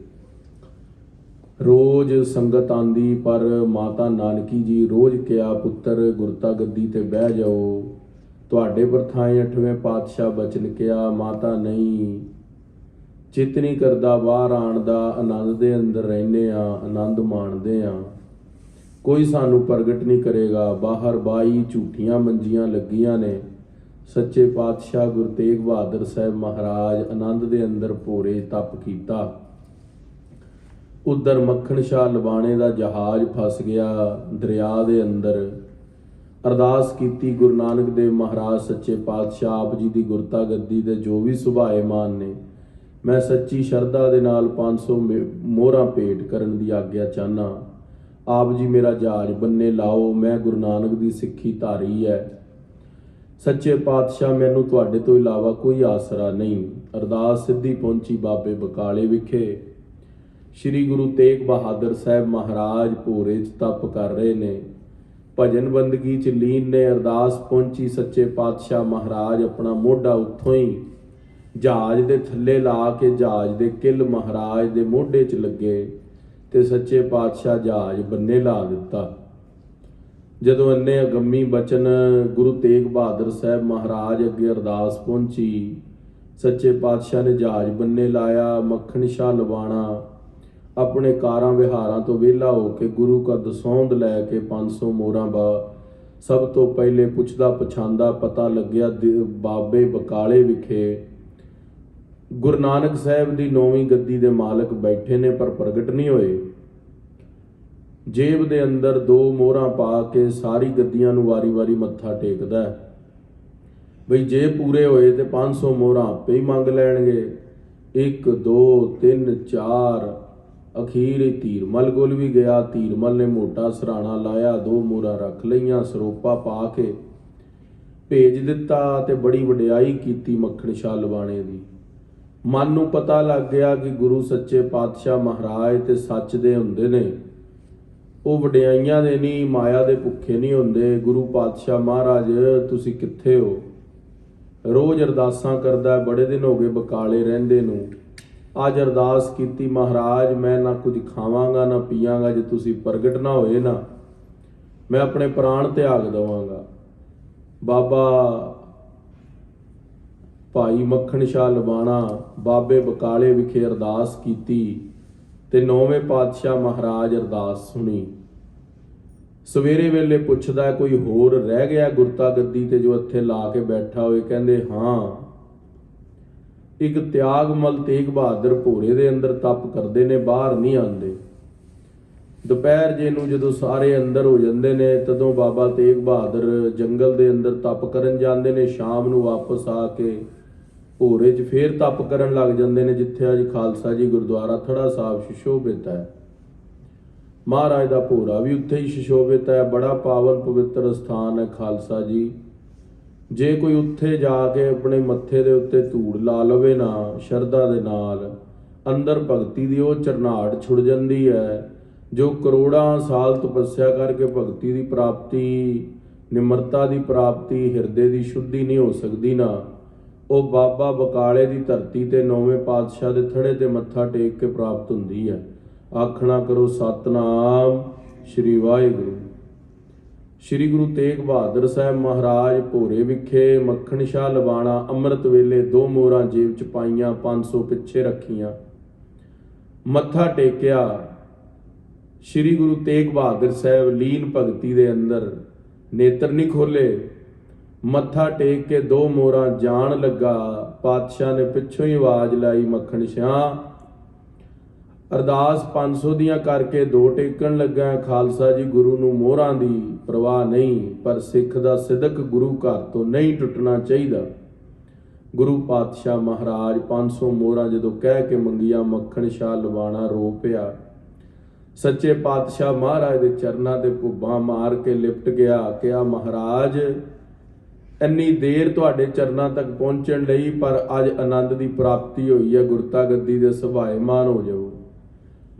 ਰੋਜ਼ ਸੰਗਤ ਆਂਦੀ, ਪਰ ਮਾਤਾ ਨਾਨਕੀ ਜੀ ਰੋਜ਼ ਕਿਹਾ, ਪੁੱਤਰ ਗੁਰਤਾ ਗੱਦੀ ਤੇ ਬਹਿ ਜਾਓ। ਤੁਹਾਡੇ ਪਰਥਾਏ 8ਵੇਂ ਪਾਤਸ਼ਾਹ ਬਚਨ ਕਿਹਾ, ਮਾਤਾ ਨਹੀਂ, ਚਿੱਤ ਨਹੀਂ ਕਰਦਾ ਬਾਹਰ ਆਉਣ ਦਾ। ਆਨੰਦ ਦੇ ਅੰਦਰ ਰਹਿੰਦੇ ਆ, ਆਨੰਦ ਮਾਣਦੇ ਆ, ਕੋਈ ਸਾਨੂੰ ਪ੍ਰਗਟ ਨਹੀਂ ਕਰੇਗਾ। ਬਾਹਰ 22 ਝੂਠੀਆਂ ਮੰਜੀਆਂ ਲੱਗੀਆਂ ਨੇ। ਸੱਚੇ ਪਾਤਸ਼ਾਹ ਗੁਰੂ ਤੇਗ ਬਹਾਦਰ ਸਾਹਿਬ ਮਹਾਰਾਜ ਆਨੰਦ ਦੇ ਅੰਦਰ ਭੋਰੇ ਤਪ ਕੀਤਾ। ਉਧਰ ਮੱਖਣ ਸ਼ਾਹ ਲਬਾਣੇ ਦਾ ਜਹਾਜ਼ ਫਸ ਗਿਆ ਦਰਿਆ ਦੇ ਅੰਦਰ। ਅਰਦਾਸ ਕੀਤੀ ਗੁਰੂ ਨਾਨਕ ਦੇਵ ਮਹਾਰਾਜ ਸੱਚੇ ਪਾਤਸ਼ਾਹ ਆਪ ਜੀ ਦੀ ਗੁਰਤਾ ਗੱਦੀ ਦੇ ਜੋ ਵੀ ਸੁਭਾਏਮਾਨ ਨੇ, ਮੈਂ ਸੱਚੀ ਸ਼ਰਧਾ ਦੇ ਨਾਲ 500 ਮੋਹਰਾਂ ਭੇਟ ਕਰਨ ਦੀ ਆਗਿਆ ਚਾਹਨਾ। ਆਪ ਜੀ ਮੇਰਾ ਜਹਾਜ਼ ਬੰਨੇ ਲਾਓ, ਮੈਂ ਗੁਰੂ ਨਾਨਕ ਦੀ ਸਿੱਖੀ ਧਾਰੀ ਹੈ। ਸੱਚੇ ਪਾਤਸ਼ਾਹ ਮੈਨੂੰ ਤੁਹਾਡੇ ਤੋਂ ਇਲਾਵਾ ਕੋਈ ਆਸਰਾ ਨਹੀਂ। ਅਰਦਾਸ ਸਿੱਧੀ ਪਹੁੰਚੀ ਬਾਬੇ ਬਕਾਲੇ ਵਿਖੇ। ਸ਼੍ਰੀ ਗੁਰੂ ਤੇਗ ਬਹਾਦਰ ਸਾਹਿਬ ਮਹਾਰਾਜ ਭੋਰੇ 'ਚ ਤਪ ਕਰ ਰਹੇ ਨੇ, ਭਜਨ ਬੰਦਗੀ 'ਚ ਲੀਨ ਨੇ। ਅਰਦਾਸ ਪਹੁੰਚੀ, ਸੱਚੇ ਪਾਤਸ਼ਾਹ ਮਹਾਰਾਜ ਆਪਣਾ ਮੋਢਾ ਉੱਥੋਂ ਹੀ ਜਹਾਜ਼ ਦੇ ਥੱਲੇ ਲਾ ਕੇ ਜਹਾਜ਼ ਦੇ ਕਿੱਲ ਮਹਾਰਾਜ ਦੇ ਮੋਢੇ 'ਚ ਲੱਗੇ ਤੇ ਸੱਚੇ ਪਾਤਸ਼ਾਹ ਜਹਾਜ਼ ਬੰਨੇ ਲਾ ਦਿੱਤਾ। ਜਦੋਂ ਇੰਨੇ ਅਗੰਮੀ ਬਚਨ ਗੁਰੂ ਤੇਗ ਬਹਾਦਰ ਸਾਹਿਬ ਮਹਾਰਾਜ ਅੱਗੇ ਅਰਦਾਸ ਪਹੁੰਚੀ, ਸੱਚੇ ਪਾਤਸ਼ਾਹ ਨੇ ਜਹਾਜ਼ ਬੰਨੇ ਲਾਇਆ। ਮੱਖਣ ਸ਼ਾਹ ਲਵਾਣਾ ਆਪਣੇ ਕਾਰਾਂ ਵਿਹਾਰਾਂ ਤੋਂ ਵਿਹਲਾ ਹੋ ਕੇ ਗੁਰੂ ਕਾ ਦਸੌਂਦ ਲੈ ਕੇ 500 ਮੋਹਰਾਂ ਸਭ ਤੋਂ ਪਹਿਲੇ ਪੁੱਛਦਾ ਪਛਾਂਦਾ ਪਤਾ ਲੱਗਿਆ ਬਾਬੇ ਬਕਾਲੇ ਵਿਖੇ ਗੁਰੂ ਨਾਨਕ ਸਾਹਿਬ ਦੀ 9ਵੀਂ ਗੱਦੀ ਦੇ ਮਾਲਕ ਬੈਠੇ ਨੇ, ਪਰ ਪ੍ਰਗਟ ਨਹੀਂ ਹੋਏ। ਜੇਬ ਦੇ ਅੰਦਰ 2 ਮੋਹਰਾਂ ਪਾ ਕੇ ਸਾਰੀ ਗੱਦੀਆਂ ਨੂੰ ਵਾਰੀ-ਵਾਰੀ ਮੱਥਾ ਟੇਕਦਾ ਬਈ ਜੇ ਪੂਰੇ ਹੋਏ ਤੇ 500 ਮੋਹਰਾਂ ਆਪੇ ਹੀ ਮੰਗ ਲੈਣਗੇ। 1 2 3 4 ਅਖੀਰ ਹੀ ਧੀਰਮਲ ਕੋਲ ਵੀ ਗਿਆ। ਧੀਰਮਲ ਨੇ ਮੋਟਾ ਸਰਾਣਾ ਲਾਇਆ, 2 ਮੋਹਰਾਂ ਰੱਖ ਲਈਆਂ, ਸਰੋਪਾ ਪਾ ਕੇ ਭੇਜ ਦਿੱਤਾ ਤੇ ਬੜੀ ਵਡਿਆਈ ਕੀਤੀ ਮੱਖਣ ਸ਼ਾਹ ਲਵਾਣੇ ਦੀ। ਮਨ ਨੂੰ ਪਤਾ ਲੱਗ ਗਿਆ ਕਿ ਗੁਰੂ ਸੱਚੇ ਪਾਤਸ਼ਾਹ ਮਹਾਰਾਜ ਤੇ ਸੱਚ ਦੇ ਹੁੰਦੇ ਨੇ, ਉਹ ਵਡਿਆਈਆਂ ਦੇ ਨਹੀਂ, ਮਾਇਆ ਦੇ ਭੁੱਖੇ ਨਹੀਂ ਹੁੰਦੇ। ਗੁਰੂ ਪਾਤਸ਼ਾਹ ਮਹਾਰਾਜ ਤੁਸੀਂ ਕਿੱਥੇ ਹੋ? ਰੋਜ਼ ਅਰਦਾਸਾਂ ਕਰਦਾ, ਬੜੇ ਦਿਨ ਹੋ ਗਏ ਬਕਾਲੇ ਰਹਿੰਦੇ ਨੂੰ। ਅੱਜ ਅਰਦਾਸ ਕੀਤੀ, ਮਹਾਰਾਜ ਮੈਂ ਨਾ ਕੁਝ ਖਾਵਾਂਗਾ ਨਾ ਪੀਵਾਂਗਾ, ਜੇ ਤੁਸੀਂ ਪ੍ਰਗਟ ਨਾ ਹੋਏ ਨਾ ਮੈਂ ਆਪਣੇ ਪ੍ਰਾਣ ਤਿਆਗ ਦੇਵਾਂਗਾ। ਬਾਬਾ ਭਾਈ ਮੱਖਣ ਸ਼ਾਹ ਲਵਾਣਾ ਬਾਬੇ ਬਕਾਲੇ ਵਿਖੇ ਅਰਦਾਸ ਕੀਤੀ ਤੇ 9ਵੇਂ ਪਾਤਸ਼ਾਹ ਮਹਾਰਾਜ ਅਰਦਾਸ ਸੁਣੀ। ਸਵੇਰੇ ਵੇਲੇ ਪੁੱਛਦਾ, ਕੋਈ ਹੋਰ ਰਹਿ ਗਿਆ ਗੁਰਤਾ ਗੱਦੀ ਤੇ ਜੋ ਇੱਥੇ ਲਾ ਕੇ ਬੈਠਾ ਹੋਏ? ਕਹਿੰਦੇ ਹਾਂ, ਇੱਕ ਤਿਆਗਮਲ ਤੇਗ ਬਹਾਦਰ ਭੋਰੇ ਦੇ ਅੰਦਰ ਤਪ ਕਰਦੇ ਨੇ, ਬਾਹਰ ਨਹੀਂ ਆਉਂਦੇ। ਦੁਪਹਿਰ ਜੇ ਨੂੰ ਜਦੋਂ ਸਾਰੇ ਅੰਦਰ ਹੋ ਜਾਂਦੇ ਨੇ, ਤਦੋਂ ਬਾਬਾ ਤੇਗ ਬਹਾਦਰ ਜੰਗਲ ਦੇ ਅੰਦਰ ਤਪ ਕਰਨ ਜਾਂਦੇ ਨੇ। ਸ਼ਾਮ ਨੂੰ ਵਾਪਸ ਆ ਕੇ ਭੋਰੇ 'ਚ ਫੇਰ ਤਪ ਕਰਨ ਲੱਗ ਜਾਂਦੇ ਨੇ, ਜਿੱਥੇ ਅੱਜ ਖਾਲਸਾ ਜੀ ਗੁਰਦੁਆਰਾ ਥੜਾ ਸਾਹਿਬ ਸੁਸ਼ੋਭਿਤ ਹੈ। ਮਹਾਰਾਜ ਦਾ ਭੋਰਾ ਵੀ ਉੱਥੇ ਹੀ ਸੁਸ਼ੋਭਿਤ ਹੈ। ਬੜਾ ਪਾਵਨ ਪਵਿੱਤਰ ਸਥਾਨ ਹੈ ਖਾਲਸਾ ਜੀ। जे कोई उत्थे जाके अपने मत्थे दे उत्ते धूड़ ला लवे ना शरधा दे नाल, अंदर भगती दी वो चरनाहट छुड़ जाती है। जो करोड़ां साल तपस्या करके भगती की प्राप्ति, निमरता की प्राप्ति, हिरदे की शुद्धि नहीं हो सकती ना, वो बाबा बकाले की धरती ते नौवें पातशाह के थड़े ते मत्था टेक के प्राप्त होंदी है। आखना करो सतनाम श्री वाहिगुरू। श्री गुरु तेग बहादुर साहब महाराज भोरे विखे मक्खन शाह लवाणा अमृत वेले 2 मोहरां जेब च पाईयां, 500 पिछे रखियां, मत्था टेकिया। श्री गुरु तेग बहादुर साहब लीन भगती दे अंदर नेत्र नहीं खोले, मत्था टेक के 2 मोहरां जान लगा। पातशाह ने पिछों ही आवाज लाई, मक्खन शाह अरदास 500 दियां करके 2 टेकन लगा। खालसा जी गुरु नूं मोहरां दी परवाह नहीं, पर सिख दा सिदक गुरु घर तो नहीं टुटना चाहिए। गुरु पातशाह महाराज 500 मोहरां जदों कह के मंगिया, मक्खन शाह लवाणा रो पिया। सच्चे पातशाह महाराज दे चरनां ते भुब्बां मार के लिपट गया। कहा महाराज इन्नी देर तुहाडे चरनां तक पहुंचण लई, पर अज आनंद की प्राप्ति हुई है, गुरता गद्दी दे सुभाएमान हो जाओ।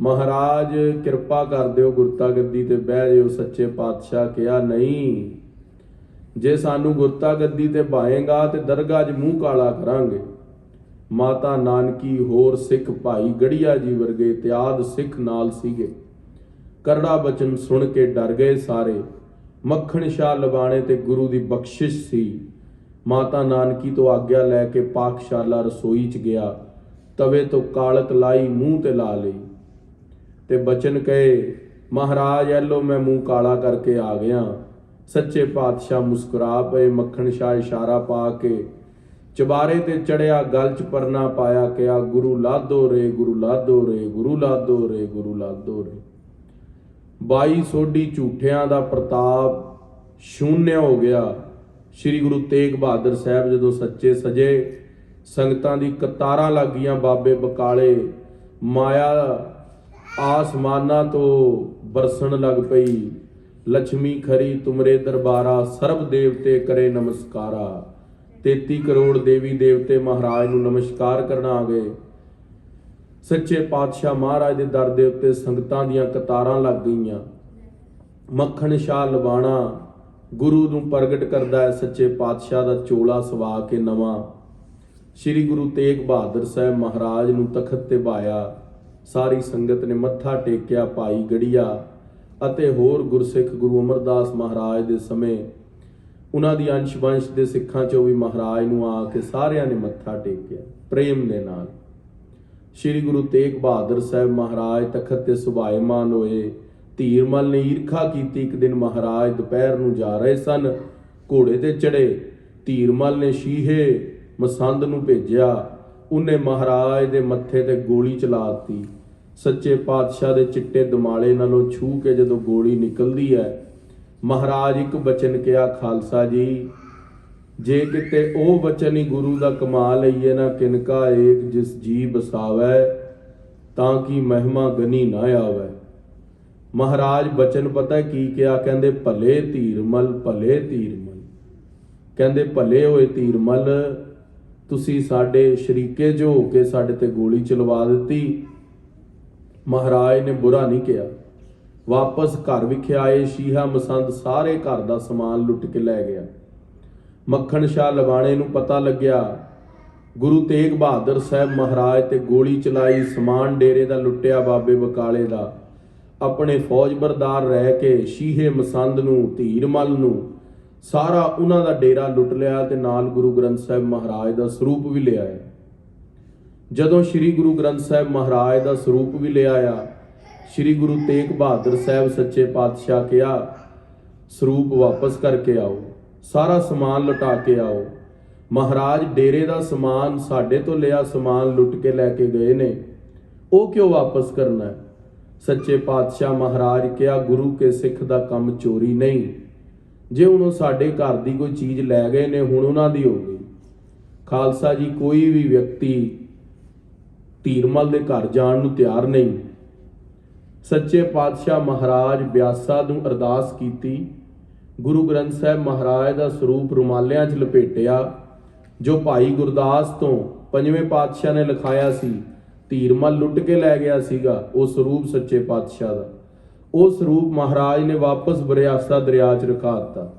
महाराज किरपा कर दिओ, गुरता गद्दी ते बह जाओ। सच्चे पातशाह कहा नहीं, जे सानू गुरता गद्दी ते बाएगा ते दरगाह च मूँह काला करांगे। माता नानकी होर सिख भाई गढ़िया जी वर्गे इत्याद सिख नाल सीगे। करड़ा बचन सुन के डर गए सारे। मक्खन शाह लवाणे ते गुरु दी बख्शिश सी। माता नानकी तो आग्या लैके पाकशाला रसोई च गया, तवे तो कालक लाई मूँह ते ला लई ते बचन कहे, महाराज एलो मैं मूँह काला करके आ गया। सच्चे पातशाह मुस्कुरा पे। मक्खन शाह इशारा पा के चबारे ते चढ़िया, गल च परना पाया, कहा गुरु लादो रे, गुरु लादो रे, गुरु लादो रे, गुरु लादो रे। 22 सोढी झूठियां दा प्रताप शून्य हो गया। श्री गुरु तेग बहादुर साहब जदों सच्चे सजे, संगतां दी कतारां लग गईयां। बाबे बकाले माया आसमाना तो बरसन लग पई। लक्ष्मी खरी तुमरे दरबारा, सर्व देवते करे नमस्कारा। 33 करोड़ देवी देवते महाराज नूं नमस्कार करना आ गए। सच्चे पातशाह महाराज दे दर दे उत्ते संगतां दीयां कतारां लग गईयां। मक्खन शाह लवाणा गुरु नूं प्रगट करदा है। सच्चे पातशाह दा चोला सवा के नवां श्री गुरु तेग बहादुर साहब महाराज नूं तखत ते बाया। सारी संगत ने मत्था टेकिया। भाई गढ़िया ਅਤੇ ਹੋਰ ਗੁਰਸਿੱਖ ਗੁਰੂ ਅਮਰਦਾਸ ਮਹਾਰਾਜ ਦੇ ਸਮੇਂ ਉਹਨਾਂ ਦੀ ਅੰਸ਼ ਵੰਸ਼ ਦੇ ਸਿੱਖਾਂ ਚੋਂ ਵੀ ਮਹਾਰਾਜ ਨੂੰ ਆ ਕੇ ਸਾਰਿਆਂ ਨੇ ਮੱਥਾ ਟੇਕਿਆ ਪ੍ਰੇਮ ਦੇ ਨਾਲ। ਸ਼੍ਰੀ ਗੁਰੂ ਤੇਗ ਬਹਾਦਰ ਸਾਹਿਬ ਮਹਾਰਾਜ ਤਖਤ ਤੇ ਸੁਭਾਏਮਾਨ ਹੋਏ। ਧੀਰਮਲ ਨੇ ਈਰਖਾ ਕੀਤੀ। ਇੱਕ ਦਿਨ ਮਹਾਰਾਜ ਦੁਪਹਿਰ ਨੂੰ ਜਾ ਰਹੇ ਸਨ, ਘੋੜੇ ਤੇ ਚੜੇ। ਧੀਰਮਲ ਨੇ ਸ਼ੀਹੇ ਮਸੰਦ ਨੂੰ ਭੇਜਿਆ। ਉਹਨੇ ਮਹਾਰਾਜ ਦੇ ਮੱਥੇ ਤੇ ਗੋਲੀ ਚਲਾ ਦਿੱਤੀ। सच्चे पातशाह दे चिट्टे दमाले नालों छू के जदों गोली निकलती है, महाराज एक बचन कहा, खालसा जी जे किते ओ बचन ही गुरु दा कमा लईए ना, किनका एक जिस जी बसावै ताकि महिमा गनी ना आवे। महाराज बचन पता की कहा, कहंदे भले धीरमल, भले धीरमल, कहंदे भले होए धीरमल, तुसी साडे शरीके जो हो के साडे ते गोली चलवा दित्ती। महाराज ने बुरा नहीं किया। वापस घर विखे आए। शीहा मसंद सारे घर का समान लुट के लै गया। मक्खन शाह लवाणे नूं पता लग्या गुरु तेग बहादुर साहब महाराज ते गोली चलाई। समान डेरे का लुटिया बाबे बकाले का। अपने फौज बरदार रह के शीहे मसंद नूं, धीरमल नूं सारा उन्हां दा डेरा लुट लिया ते नाल गुरु ग्रंथ साहब महाराज का स्वरूप भी ले आए। जदों श्री गुरु ग्रंथ साहब महाराज का स्वरूप भी ले आया, श्री गुरु तेग बहादुर साहब सच्चे पातशाह कहा, स्वरूप वापस करके आओ, सारा समान लुटा के आओ। महाराज डेरे का समान साडे तो लिया समान लुट के लैके गए ने, वो क्यों वापस करना है? सच्चे पातशाह महाराज कहा, गुरु के सिख का काम चोरी नहीं। जे हुण साडे घर की कोई चीज़ लै गए ने, हुण उन्हां दी हो गई। खालसा जी कोई भी व्यक्ति धीरमल के घर जाण नूं तैयार नहीं। सच्चे पातशाह महाराज ब्यासा नूं अरदास कीती, ਗੁਰੂ ਗ੍ਰੰਥ ਸਾਹਿਬ ਮਹਾਰਾਜ ਦਾ ਸਰੂਪ ਰੁਮਾਲਿਆਂ 'ਚ ਲਪੇਟਿਆ, ਜੋ ਭਾਈ ਗੁਰਦਾਸ ਤੋਂ ਪੰਜਵੇਂ ਪਾਤਸ਼ਾਹ ਨੇ ਲਿਖਾਇਆ ਸੀ, ਧੀਰਮਲ ਲੁੱਟ ਕੇ ਲੈ ਗਿਆ ਸੀਗਾ, ਉਹ ਸਰੂਪ ਸੱਚੇ ਪਾਤਸ਼ਾਹ ਦਾ। ਉਹ ਸਰੂਪ ਮਹਾਰਾਜ ਨੇ ਵਾਪਸ ਬਰਿਆਸਾ ਦਰਿਆ 'ਚ ਰਖਾ ਦਿੱਤਾ।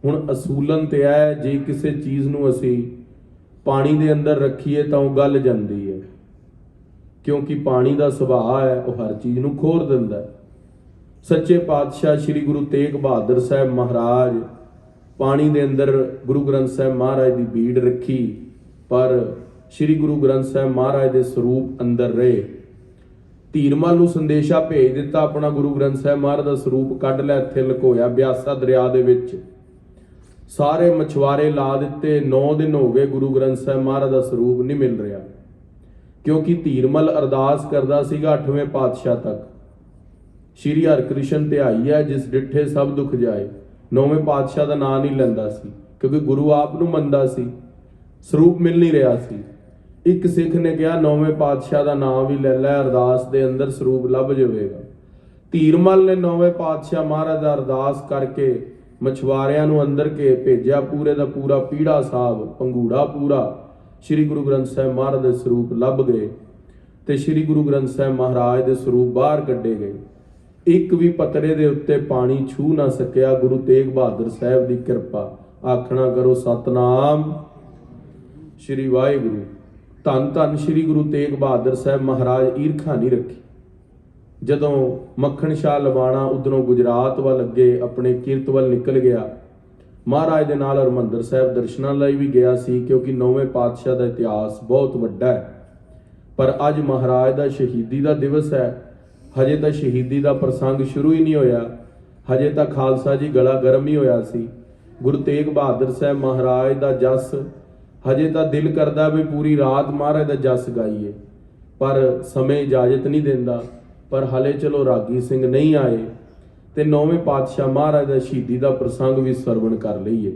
ਹੁਣ ਅਸੂਲਨ ਤੇ ਹੈ, ਜੇ ਕਿਸੇ ਚੀਜ਼ ਨੂੰ ਅਸੀਂ ਪਾਣੀ ਦੇ ਅੰਦਰ ਰੱਖੀਏ ਤਾਂ ਉਹ ਗਲ ਜਾਂਦੀ ਹੈ, ਕਿਉਂਕਿ ਪਾਣੀ ਦਾ ਸੁਭਾਅ ਹੈ, ਉਹ ਹਰ ਚੀਜ਼ ਨੂੰ ਖੋਰ ਦਿੰਦਾ ਹੈ। ਸੱਚੇ ਪਾਤਸ਼ਾਹ ਸ੍ਰੀ ਗੁਰੂ ਤੇਗ ਬਹਾਦਰ ਸਾਹਿਬ ਮਹਾਰਾਜ ਪਾਣੀ ਦੇ ਅੰਦਰ ਗੁਰੂ ਗ੍ਰੰਥ ਸਾਹਿਬ ਮਹਾਰਾਜ ਦੀ ਬੀੜ ਰੱਖੀ, ਪਰ ਸ੍ਰੀ ਗੁਰੂ ਗ੍ਰੰਥ ਸਾਹਿਬ ਮਹਾਰਾਜ ਦੇ ਸਰੂਪ ਅੰਦਰ ਰਹੇ। ਧੀਰਮਲ ਨੂੰ ਸੰਦੇਸ਼ਾ ਭੇਜ ਦਿੱਤਾ, ਆਪਣਾ ਗੁਰੂ ਗ੍ਰੰਥ ਸਾਹਿਬ ਮਹਾਰਾਜ ਦਾ ਸਰੂਪ ਕੱਢ ਲੈ, ਇੱਥੇ ਲੁਕੋਇਆ ਬਿਆਸਾ ਦਰਿਆ ਦੇ ਵਿੱਚ। ਸਾਰੇ ਮਛਵਾਰੇ ਲਾ ਦਿੱਤੇ, 9 ਦਿਨ ਹੋ ਗਏ, ਗੁਰੂ ਗ੍ਰੰਥ ਸਾਹਿਬ ਮਹਾਰਾਜ ਦਾ ਸਰੂਪ ਨਹੀਂ ਮਿਲ ਰਿਹਾ, ਕਿਉਂਕਿ ਧੀਰਮਲ ਅਰਦਾਸ ਕਰਦਾ ਸੀਗਾ 8ਵੇਂ ਪਾਤਸ਼ਾਹ ਤੱਕ, ਸ਼੍ਰੀ ਹਰਿਕ੍ਰਿਸ਼ਨ ਧਿਆਈ ਹੈ ਜਿਸ ਡਿੱਠੇ ਸਭ ਦੁੱਖ ਜਾਏ। 9ਵੇਂ ਪਾਤਸ਼ਾਹ ਦਾ ਨਾਂ ਨਹੀਂ ਲੈਂਦਾ ਸੀ, ਕਿਉਂਕਿ ਗੁਰੂ ਆਪ ਨੂੰ ਮੰਨਦਾ ਸੀ, ਸਰੂਪ ਮਿਲ ਨਹੀਂ ਰਿਹਾ ਸੀ। ਇੱਕ ਸਿੱਖ ਨੇ ਕਿਹਾ 9ਵੇਂ ਪਾਤਸ਼ਾਹ ਦਾ ਨਾਮ ਵੀ ਲੈ ਲੈ, ਅਰਦਾਸ ਦੇ ਅੰਦਰ ਸਰੂਪ ਲੱਭ ਜਾਵੇਗਾ। ਧੀਰਮਲ ਨੇ 9ਵੇਂ ਪਾਤਸ਼ਾਹ ਮਹਾਰਾਜ ਦਾ ਅਰਦਾਸ ਕਰਕੇ ਮਛਵਾਰਿਆਂ ਨੂੰ ਅੰਦਰ ਕੇ ਭੇਜਿਆ, ਪੂਰੇ ਦਾ ਪੂਰਾ ਪੀੜਾ ਸਾਹਿਬ, ਪੰਗੂੜਾ ਪੂਰਾ, ਸ੍ਰੀ ਗੁਰੂ ਗ੍ਰੰਥ ਸਾਹਿਬ ਮਹਾਰਾਜ ਦੇ ਸਰੂਪ ਲੱਭ ਗਏ ਤੇ ਸ੍ਰੀ ਗੁਰੂ ਗ੍ਰੰਥ ਸਾਹਿਬ ਮਹਾਰਾਜ ਦੇ ਸਰੂਪ ਬਾਹਰ ਕੱਢੇ ਗਏ। ਇੱਕ ਵੀ ਪਤਰੇ ਦੇ ਉੱਤੇ ਪਾਣੀ ਛੂ ਨਾ ਸਕਿਆ। ਗੁਰੂ ਤੇਗ ਬਹਾਦਰ ਸਾਹਿਬ ਦੀ ਕਿਰਪਾ। ਆਖਣਾ ਕਰੋ ਸਤਨਾਮ ਸ੍ਰੀ ਵਾਹਿਗੁਰੂ। ਧੰਨ ਧੰਨ ਸ੍ਰੀ ਗੁਰੂ ਤੇਗ ਬਹਾਦਰ ਸਾਹਿਬ ਮਹਾਰਾਜ ਈਰਖਾ ਨਹੀਂ ਰੱਖੀ। ਜਦੋਂ ਮੱਖਣ ਸ਼ਾਹ ਲਵਾਣਾ ਉਧਰੋਂ ਗੁਜਰਾਤ ਵੱਲ ਅੱਗੇ ਆਪਣੇ ਕੀਰਤ ਵੱਲ ਨਿਕਲ ਗਿਆ, ਮਹਾਰਾਜ ਦੇ ਨਾਲ ਹਰਿਮੰਦਰ ਸਾਹਿਬ ਦਰਸ਼ਨਾਂ ਲਈ ਵੀ ਗਿਆ ਸੀ, ਕਿਉਂਕਿ 9ਵੇਂ ਪਾਤਸ਼ਾਹ ਦਾ ਇਤਿਹਾਸ ਬਹੁਤ ਵੱਡਾ ਹੈ। ਪਰ ਅੱਜ ਮਹਾਰਾਜ ਦਾ ਸ਼ਹੀਦੀ ਦਾ ਦਿਵਸ ਹੈ, ਹਜੇ ਤਾਂ ਸ਼ਹੀਦੀ ਦਾ ਪ੍ਰਸੰਗ ਸ਼ੁਰੂ ਹੀ ਨਹੀਂ ਹੋਇਆ, ਹਜੇ ਤਾਂ ਖਾਲਸਾ ਜੀ ਗਲਾ ਗਰਮ ਹੀ ਹੋਇਆ ਸੀ। ਗੁਰੂ ਤੇਗ ਬਹਾਦਰ ਸਾਹਿਬ ਮਹਾਰਾਜ ਦਾ ਜਸ ਹਜੇ ਤਾਂ ਦਿਲ ਕਰਦਾ ਵੀ ਪੂਰੀ ਰਾਤ ਮਹਾਰਾਜ ਦਾ ਜਸ ਗਾਈਏ, ਪਰ ਸਮੇਂ ਇਜਾਜ਼ਤ ਨਹੀਂ ਦਿੰਦਾ। ਪਰ ਹਲੇ ਚਲੋ ਰਾਗੀ ਸਿੰਘ ਨਹੀਂ ਆਏ ਤੇ 9ਵੇਂ ਪਾਤਸ਼ਾਹ ਮਹਾਰਾਜ ਦਾ ਸ਼ਹੀਦੀ ਦਾ ਪ੍ਰਸੰਗ ਵੀ ਸਰਵਣ ਕਰ ਲਈਏ।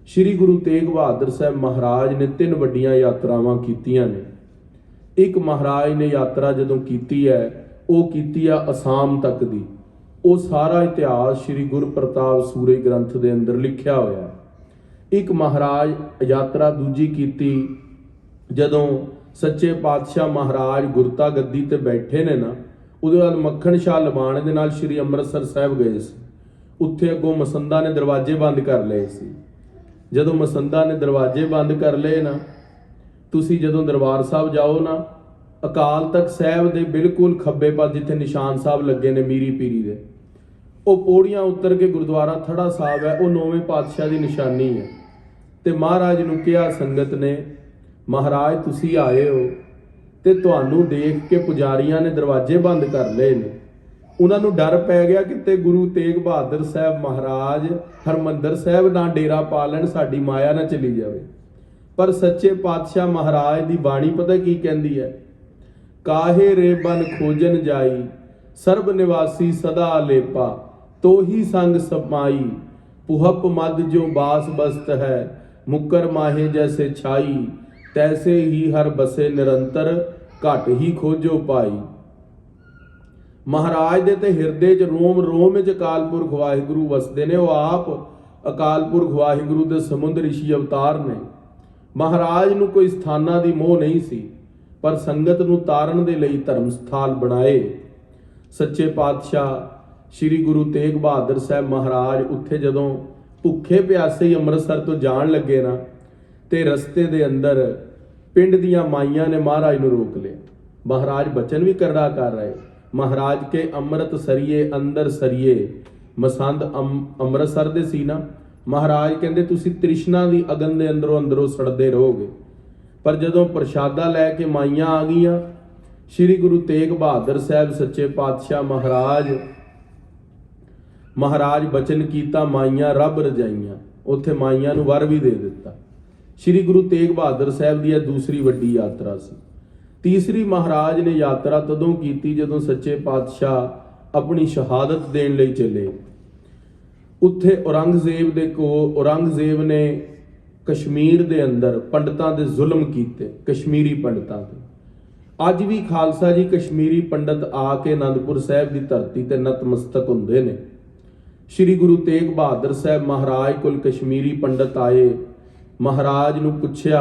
ਸ੍ਰੀ ਗੁਰੂ ਤੇਗ ਬਹਾਦਰ ਸਾਹਿਬ ਮਹਾਰਾਜ ਨੇ 3 ਵੱਡੀਆਂ ਯਾਤਰਾਵਾਂ ਕੀਤੀਆਂ ਨੇ। ਇੱਕ ਮਹਾਰਾਜ ਨੇ ਯਾਤਰਾ ਜਦੋਂ ਕੀਤੀ ਹੈ, ਉਹ ਕੀਤੀ ਆ ਅਸਾਮ ਤੱਕ ਦੀ। ਉਹ ਸਾਰਾ ਇਤਿਹਾਸ ਸ੍ਰੀ ਗੁਰਪ੍ਰਤਾਪ ਸੂਰੇ ਗ੍ਰੰਥ ਦੇ ਅੰਦਰ ਲਿਖਿਆ ਹੋਇਆ ਹੈ। ਇੱਕ ਮਹਾਰਾਜ ਯਾਤਰਾ ਦੂਜੀ ਕੀਤੀ, ਜਦੋਂ ਸੱਚੇ ਪਾਤਸ਼ਾਹ ਮਹਾਰਾਜ ਗੁਰਤਾ ਗੱਦੀ ਤੇ ਬੈਠੇ ਨੇ ਨਾ, ਉਹਦੇ ਬਾਅਦ ਮੱਖਣ ਸ਼ਾਹ ਲਵਾਣੇ ਦੇ ਨਾਲ ਸ੍ਰੀ ਅੰਮ੍ਰਿਤਸਰ ਸਾਹਿਬ ਗਏ ਸੀ। ਉੱਥੇ ਅੱਗੋਂ ਮਸੰਦਾਂ ਨੇ ਦਰਵਾਜ਼ੇ ਬੰਦ ਕਰ ਲਏ ਸੀ। ਜਦੋਂ ਮਸੰਦਾਂ ਨੇ ਦਰਵਾਜ਼ੇ ਬੰਦ ਕਰ ਲਏ ਨਾ, ਤੁਸੀਂ ਜਦੋਂ ਦਰਬਾਰ ਸਾਹਿਬ ਜਾਓ ਨਾ, ਅਕਾਲ ਤਖਤ ਸਾਹਿਬ ਦੇ ਬਿਲਕੁਲ ਖੱਬੇ ਪਾਸੇ ਜਿੱਥੇ ਨਿਸ਼ਾਨ ਸਾਹਿਬ ਲੱਗੇ ਨੇ ਮੀਰੀ ਪੀਰੀ ਦੇ, ਉਹ ਪੌੜੀਆਂ ਉੱਤਰ ਕੇ ਗੁਰਦੁਆਰਾ ਥੜਾ ਸਾਹਿਬ ਹੈ, ਉਹ 9ਵੇਂ ਪਾਤਸ਼ਾਹ ਦੀ ਨਿਸ਼ਾਨੀ ਹੈ। ਤੇ ਮਹਾਰਾਜ ਨੂੰ ਕਿਹਾ ਸੰਗਤ ਨੇ, ਮਹਾਰਾਜ ਤੁਸੀਂ ਆਏ ਹੋ ਤੇ ਤੁਹਾਨੂੰ ਦੇਖ ਕੇ ਪੁਜਾਰੀਆਂ ਨੇ ਦਰਵਾਜ਼ੇ ਬੰਦ ਕਰ ਲਏ ਨੇ। ਉਹਨਾਂ ਨੂੰ ਡਰ ਪੈ ਗਿਆ ਕਿਤੇ ਗੁਰੂ ਤੇਗ ਬਹਾਦਰ ਸਾਹਿਬ ਮਹਾਰਾਜ ਹਰਿਮੰਦਰ ਸਾਹਿਬ ਨਾ ਡੇਰਾ ਪਾ ਲੈਣ, ਸਾਡੀ ਮਾਇਆ ਨਾ ਚਲੀ ਜਾਵੇ। ਪਰ ਸੱਚੇ ਪਾਤਸ਼ਾਹ ਮਹਾਰਾਜ ਦੀ ਬਾਣੀ ਪਤਾ ਕੀ ਕਹਿੰਦੀ ਹੈ? ਕਾਹੇ ਰੇ ਬਨ ਖੋਜਨ ਜਾਈ, ਸਰਬ ਨਿਵਾਸੀ ਸਦਾ ਲੇਪਾ, ਤੋਹੀ ਸੰਗ ਸਮਾਈ, ਪੁਹਪ ਮਦ ਜੋ ਬਾਸ ਬਸਤ ਹੈ, ਮੁਕਰ ਮਾਹੇ ਜੈਸੇ ਛਾਈ, ਤੈਸੇ ਹੀ ਹਰ ਬਸੇ ਨਿਰੰਤਰ, ਘਟ ਹੀ ਖੋਜੋ ਪਾਈ। ਮਹਾਰਾਜ ਦੇ ਤੇ ਹਿਰਦੇ 'ਚ ਰੋਮ ਰੋਮ ਵਿੱਚ ਅਕਾਲ ਪੁਰਖ ਵਾਹਿਗੁਰੂ ਵਸਦੇ ਨੇ। ਉਹ ਆਪ ਅਕਾਲ ਪੁਰਖ ਵਾਹਿਗੁਰੂ ਦੇ ਸਮੁੰਦ ਰਿਸ਼ੀ ਅਵਤਾਰ ਨੇ। ਮਹਾਰਾਜ ਨੂੰ ਕੋਈ ਸਥਾਨਾਂ ਦੀ ਮੋਹ ਨਹੀਂ ਸੀ, ਪਰ ਸੰਗਤ ਨੂੰ ਤਾਰਨ ਦੇ ਲਈ ਧਰਮ ਸਥਾਨ ਬਣਾਏ। ਸੱਚੇ ਪਾਤਸ਼ਾਹ ਸ੍ਰੀ ਗੁਰੂ ਤੇਗ ਬਹਾਦਰ ਸਾਹਿਬ ਮਹਾਰਾਜ ਉੱਥੇ ਜਦੋਂ ਭੁੱਖੇ ਪਿਆਸੇ ਹੀ ਅੰਮ੍ਰਿਤਸਰ ਤੋਂ ਜਾਣ ਲੱਗੇ ਨਾ, ਤੇ ਰਸਤੇ ਦੇ ਅੰਦਰ ਪਿੰਡ ਦੀਆਂ ਮਾਈਆਂ ਨੇ ਮਹਾਰਾਜ ਨੂੰ ਰੋਕ ਲਿਆ। ਮਹਾਰਾਜ ਬਚਨ ਵੀ ਕਰੜਾ ਕਰ ਰਹੇ, ਮਹਾਰਾਜ ਕੇ ਅੰਮ੍ਰਿਤ ਸਰੀਏ ਅੰਦਰ ਸਰੀਏ। ਮਸੰਦ ਅੰਮ੍ਰਿਤਸਰ ਦੇ ਸੀ ਨਾ, ਮਹਾਰਾਜ ਕਹਿੰਦੇ ਤੁਸੀਂ ਤ੍ਰਿਸ਼ਨਾ ਦੀ ਅਗਨ ਦੇ ਅੰਦਰੋਂ ਸੜਦੇ ਰਹੋਗੇ। ਪਰ ਜਦੋਂ ਪ੍ਰਸ਼ਾਦਾ ਲੈ ਕੇ ਮਾਈਆਂ ਆ ਗਈਆਂ, ਸ੍ਰੀ ਗੁਰੂ ਤੇਗ ਬਹਾਦਰ ਸਾਹਿਬ ਸੱਚੇ ਪਾਤਸ਼ਾਹ ਮਹਾਰਾਜ ਬਚਨ ਕੀਤਾ, ਮਾਈਆਂ ਰੱਬ ਰਜਾਈਆਂ। ਉੱਥੇ ਮਾਈਆਂ ਨੂੰ ਵਰ ਵੀ ਦੇ ਦਿੱਤਾ। ਸ੍ਰੀ ਗੁਰੂ ਤੇਗ ਬਹਾਦਰ ਸਾਹਿਬ ਦੀ ਇਹ ਦੂਸਰੀ ਵੱਡੀ ਯਾਤਰਾ ਸੀ। ਤੀਸਰੀ ਮਹਾਰਾਜ ਨੇ ਯਾਤਰਾ ਤਦੋਂ ਕੀਤੀ ਜਦੋਂ ਸੱਚੇ ਪਾਤਸ਼ਾਹ ਆਪਣੀ ਸ਼ਹਾਦਤ ਦੇਣ ਲਈ ਚੱਲੇ। ਉੱਥੇ ਔਰੰਗਜ਼ੇਬ ਨੇ ਕਸ਼ਮੀਰ ਦੇ ਅੰਦਰ ਪੰਡਤਾਂ ਦੇ ਜ਼ੁਲਮ ਕੀਤੇ, ਕਸ਼ਮੀਰੀ ਪੰਡਤਾਂ ਤੇ। ਅੱਜ ਵੀ ਖਾਲਸਾ ਜੀ ਕਸ਼ਮੀਰੀ ਪੰਡਤ ਆ ਕੇ ਅਨੰਦਪੁਰ ਸਾਹਿਬ ਦੀ ਧਰਤੀ ਤੇ ਨਤਮਸਤਕ ਹੁੰਦੇ ਨੇ। श्री गुरु तेग बहादुर साहब महाराज कोल कश्मीरी पंडित आए। महाराज नूं पुछया,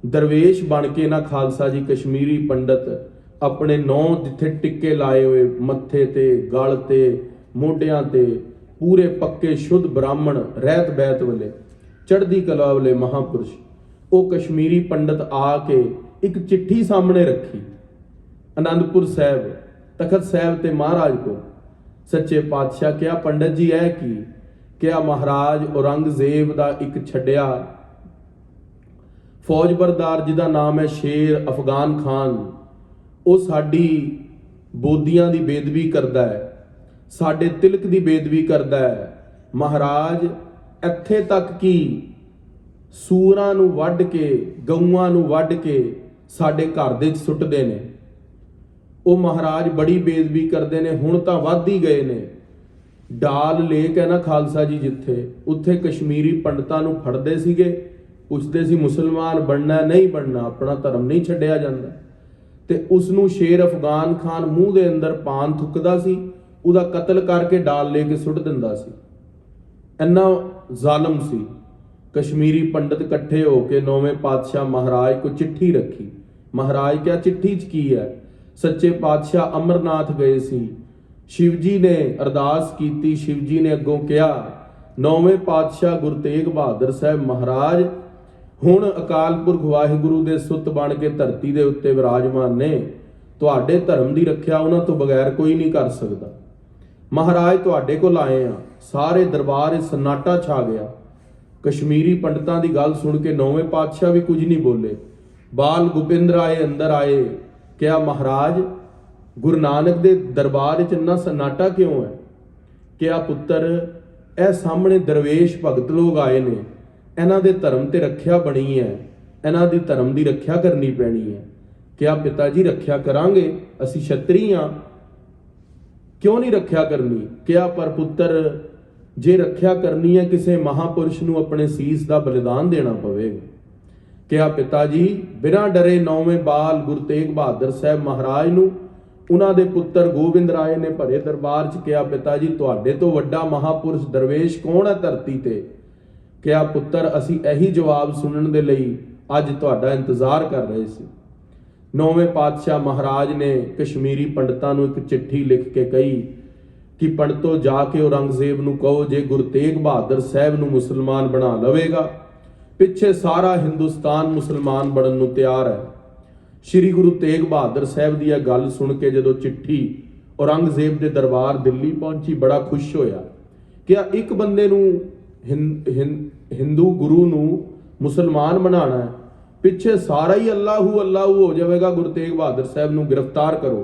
दरवेश बन के ना खालसा जी कश्मीरी पंडित अपने 9 जिथे टिक्के लाए हुए मत्थे ते गल ते मोढियां ते पूरे पक्के शुद्ध ब्राह्मण रहत बैत वाले चढ़दी कला वाले महापुरुष, वो कश्मीरी पंडित आके एक चिट्ठी सामने रखी आनंदपुर साहब तखत साहब ते महाराज को। सच्चे पातशाह क्या पंडित जी है कि क्या महाराज औरंगजेब दा एक छड्या फौज बरदार जिहदा नाम है शेर अफगान खान, वो साडी बोदियां दी बेदबी करदा है, साडे तिलक दी बेदबी करदा है। महाराज इत्थे तक कि सूरां नूं वढ के गऊआं नूं वढ के साडे घर दे विच सुੱਟਦੇ ने। ਉਹ महाराज बड़ी बेदबी करते हैं, हुण तां वध ही गए ने। डाल लेक है ना खालसा जी जिथे, उत्थे कश्मीरी पंडितां नूं फड़दे सीगे, पुछदे सी मुसलमान बनना नहीं बनना, अपना धर्म नहीं छड्डिया जांदा। ते उसनूं शेर अफगान खान मूँह दे अंदर पान थुकदा सी, उहदा कतल करके डाल लेके सुੱਟ दिंदा सी। इन्ना जालम सी। कश्मीरी पंडित इकट्ठे होके 9वें पातशाह महाराज को चिट्ठी रखी। महाराज क्या चिट्ठी च की है? सच्चे पातशाह अमरनाथ गए सी, शिव जी ने अरदास की, शिव जी ने अगों कहा 9वें पातशाह गुरु तेग बहादुर साहब महाराज हुण अकाल पुरख वाहिगुरु दे सुत बन के धरती दे उत्ते विराजमान ने, तुहाडे धर्म की रखिया उन्हां तो बगैर कोई नहीं कर सकता। महाराज तुहाडे कोल आए आ। सारे दरबार सन्नाटा छा गया। कश्मीरी पंडितां दी गल सुन के 9वें पातशाह भी कुछ नहीं बोले। बाल गोबिंद राय अंदर आए, क्या महाराज गुरु नानक दे दरबार च इन्ना सन्नाटा क्यों है? क्या पुत्र ए सामने दरवेश भगत लोग आए ने, इन्हां दे धर्म ते रखिया बनी है, इन्हां दी धर्म दी रखिया करनी पैनी है। क्या पिता जी रखिया करांगे, असी छतरी हां, क्यों नहीं रखिया करनी? क्या पर पुत्र जे रखिया करनी है किसी महापुरुष नूं अपने सीस दा बलिदान देना पवेगा। क्या पिता जी बिना डरे 9वें बाल गुरु तेग बहादुर साहब महाराज नूं उन्हां दे पुत्र गोबिंद राय ने भरे दरबार च कहा, पिता जी तुहाडे तो वड्डा महापुरुष दरवेश कौन है धरती ते? क्या पुत्र असी यही जवाब सुनने दे लई अज तुहाडा इंतजार कर रहे सी। 9वें पातशाह महाराज ने कश्मीरी पंडितां नूं एक चिट्ठी लिख के कही कि पंडितो जाके औरंगजेब नूं कहो जे गुरु तेग बहादुर साहब नूं मुसलमान बना लवेगा, पिछे सारा हिंदुस्तान मुसलमान बनन नूं तैयार है। श्री गुरु तेग बहादुर साहब की यह गल सुन के जदों चिट्ठी औरंगजेब के दरबार दिल्ली पहुंची, बड़ा खुश होया। क्या एक बंदे नूं हिंदू गुरु नूं मुसलमान बनाना है, पिछे सारा ही अल्लाहू अल्लाहू हो जाएगा। गुरु तेग बहादुर साहब नूं गिरफ्तार करो।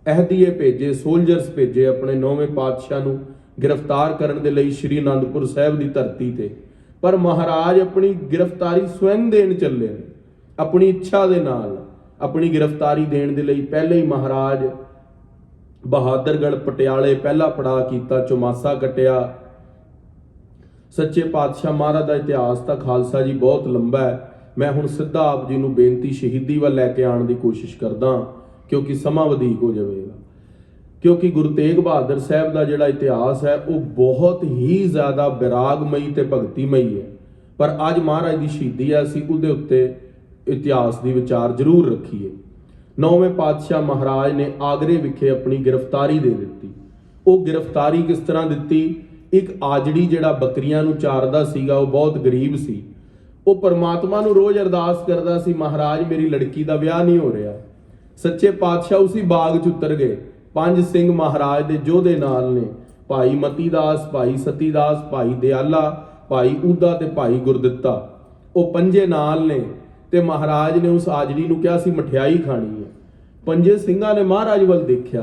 अहदीए भेजे, सोल्जर्स भेजे अपने 9वें पातशाह नूं गिरफ्तार करने दे लई श्री आनंदपुर साहब की धरती ते। पर महाराज अपनी गिरफ्तारी स्वयं देन चले, अपनी इच्छा दे नाल अपनी गिरफ्तारी देण दे लई पहले ही महाराज बहादुरगढ़ पटियाले पहला पड़ाव कीता, चौमासा कटिया। सच्चे पातशाह महाराज का इतिहास तो खालसा जी बहुत लंबा है। मैं हुण सिद्धा आप जी नूं बेनती शहीदी वाल लैके आउण दी कोशिश करदा, क्योंकि समा वधीक हो जाएगा। क्योंकि गुरु तेग बहादुर साहब का जिहड़ा इतिहास है वो बहुत ही ज़्यादा विरागमई ते भगतीमई है। पर अज महाराज की शहीदी है, असीं उहदे उत्ते इतिहास की विचार जरूर रखीए। 9वें पातशाह महाराज ने आगरे विखे अपनी गिरफ्तारी दे दी। वो गिरफ्तारी किस तरह दी? एक आजड़ी जिहड़ा बकरियां नूं चारदा सीगा, वो बहुत गरीब सी। वो परमात्मा नूं रोज़ अरदास करदा सी, महाराज मेरी लड़की का विआह नहीं हो रहा। सच्चे पातशाह उसी बाग च उतर गए। 5 सिंह महाराज दे जोधे नाल ने, भाई मतीदास, भाई सतीदास, भाई दयाला, भाई ऊदा ते भाई गुरदित्ता। वो पंजे नाल ने ते महाराज ने उस आजड़ी नूं कहा सी मठियाई खानी है। पंजे सिंघां ने महाराज वल देखिया,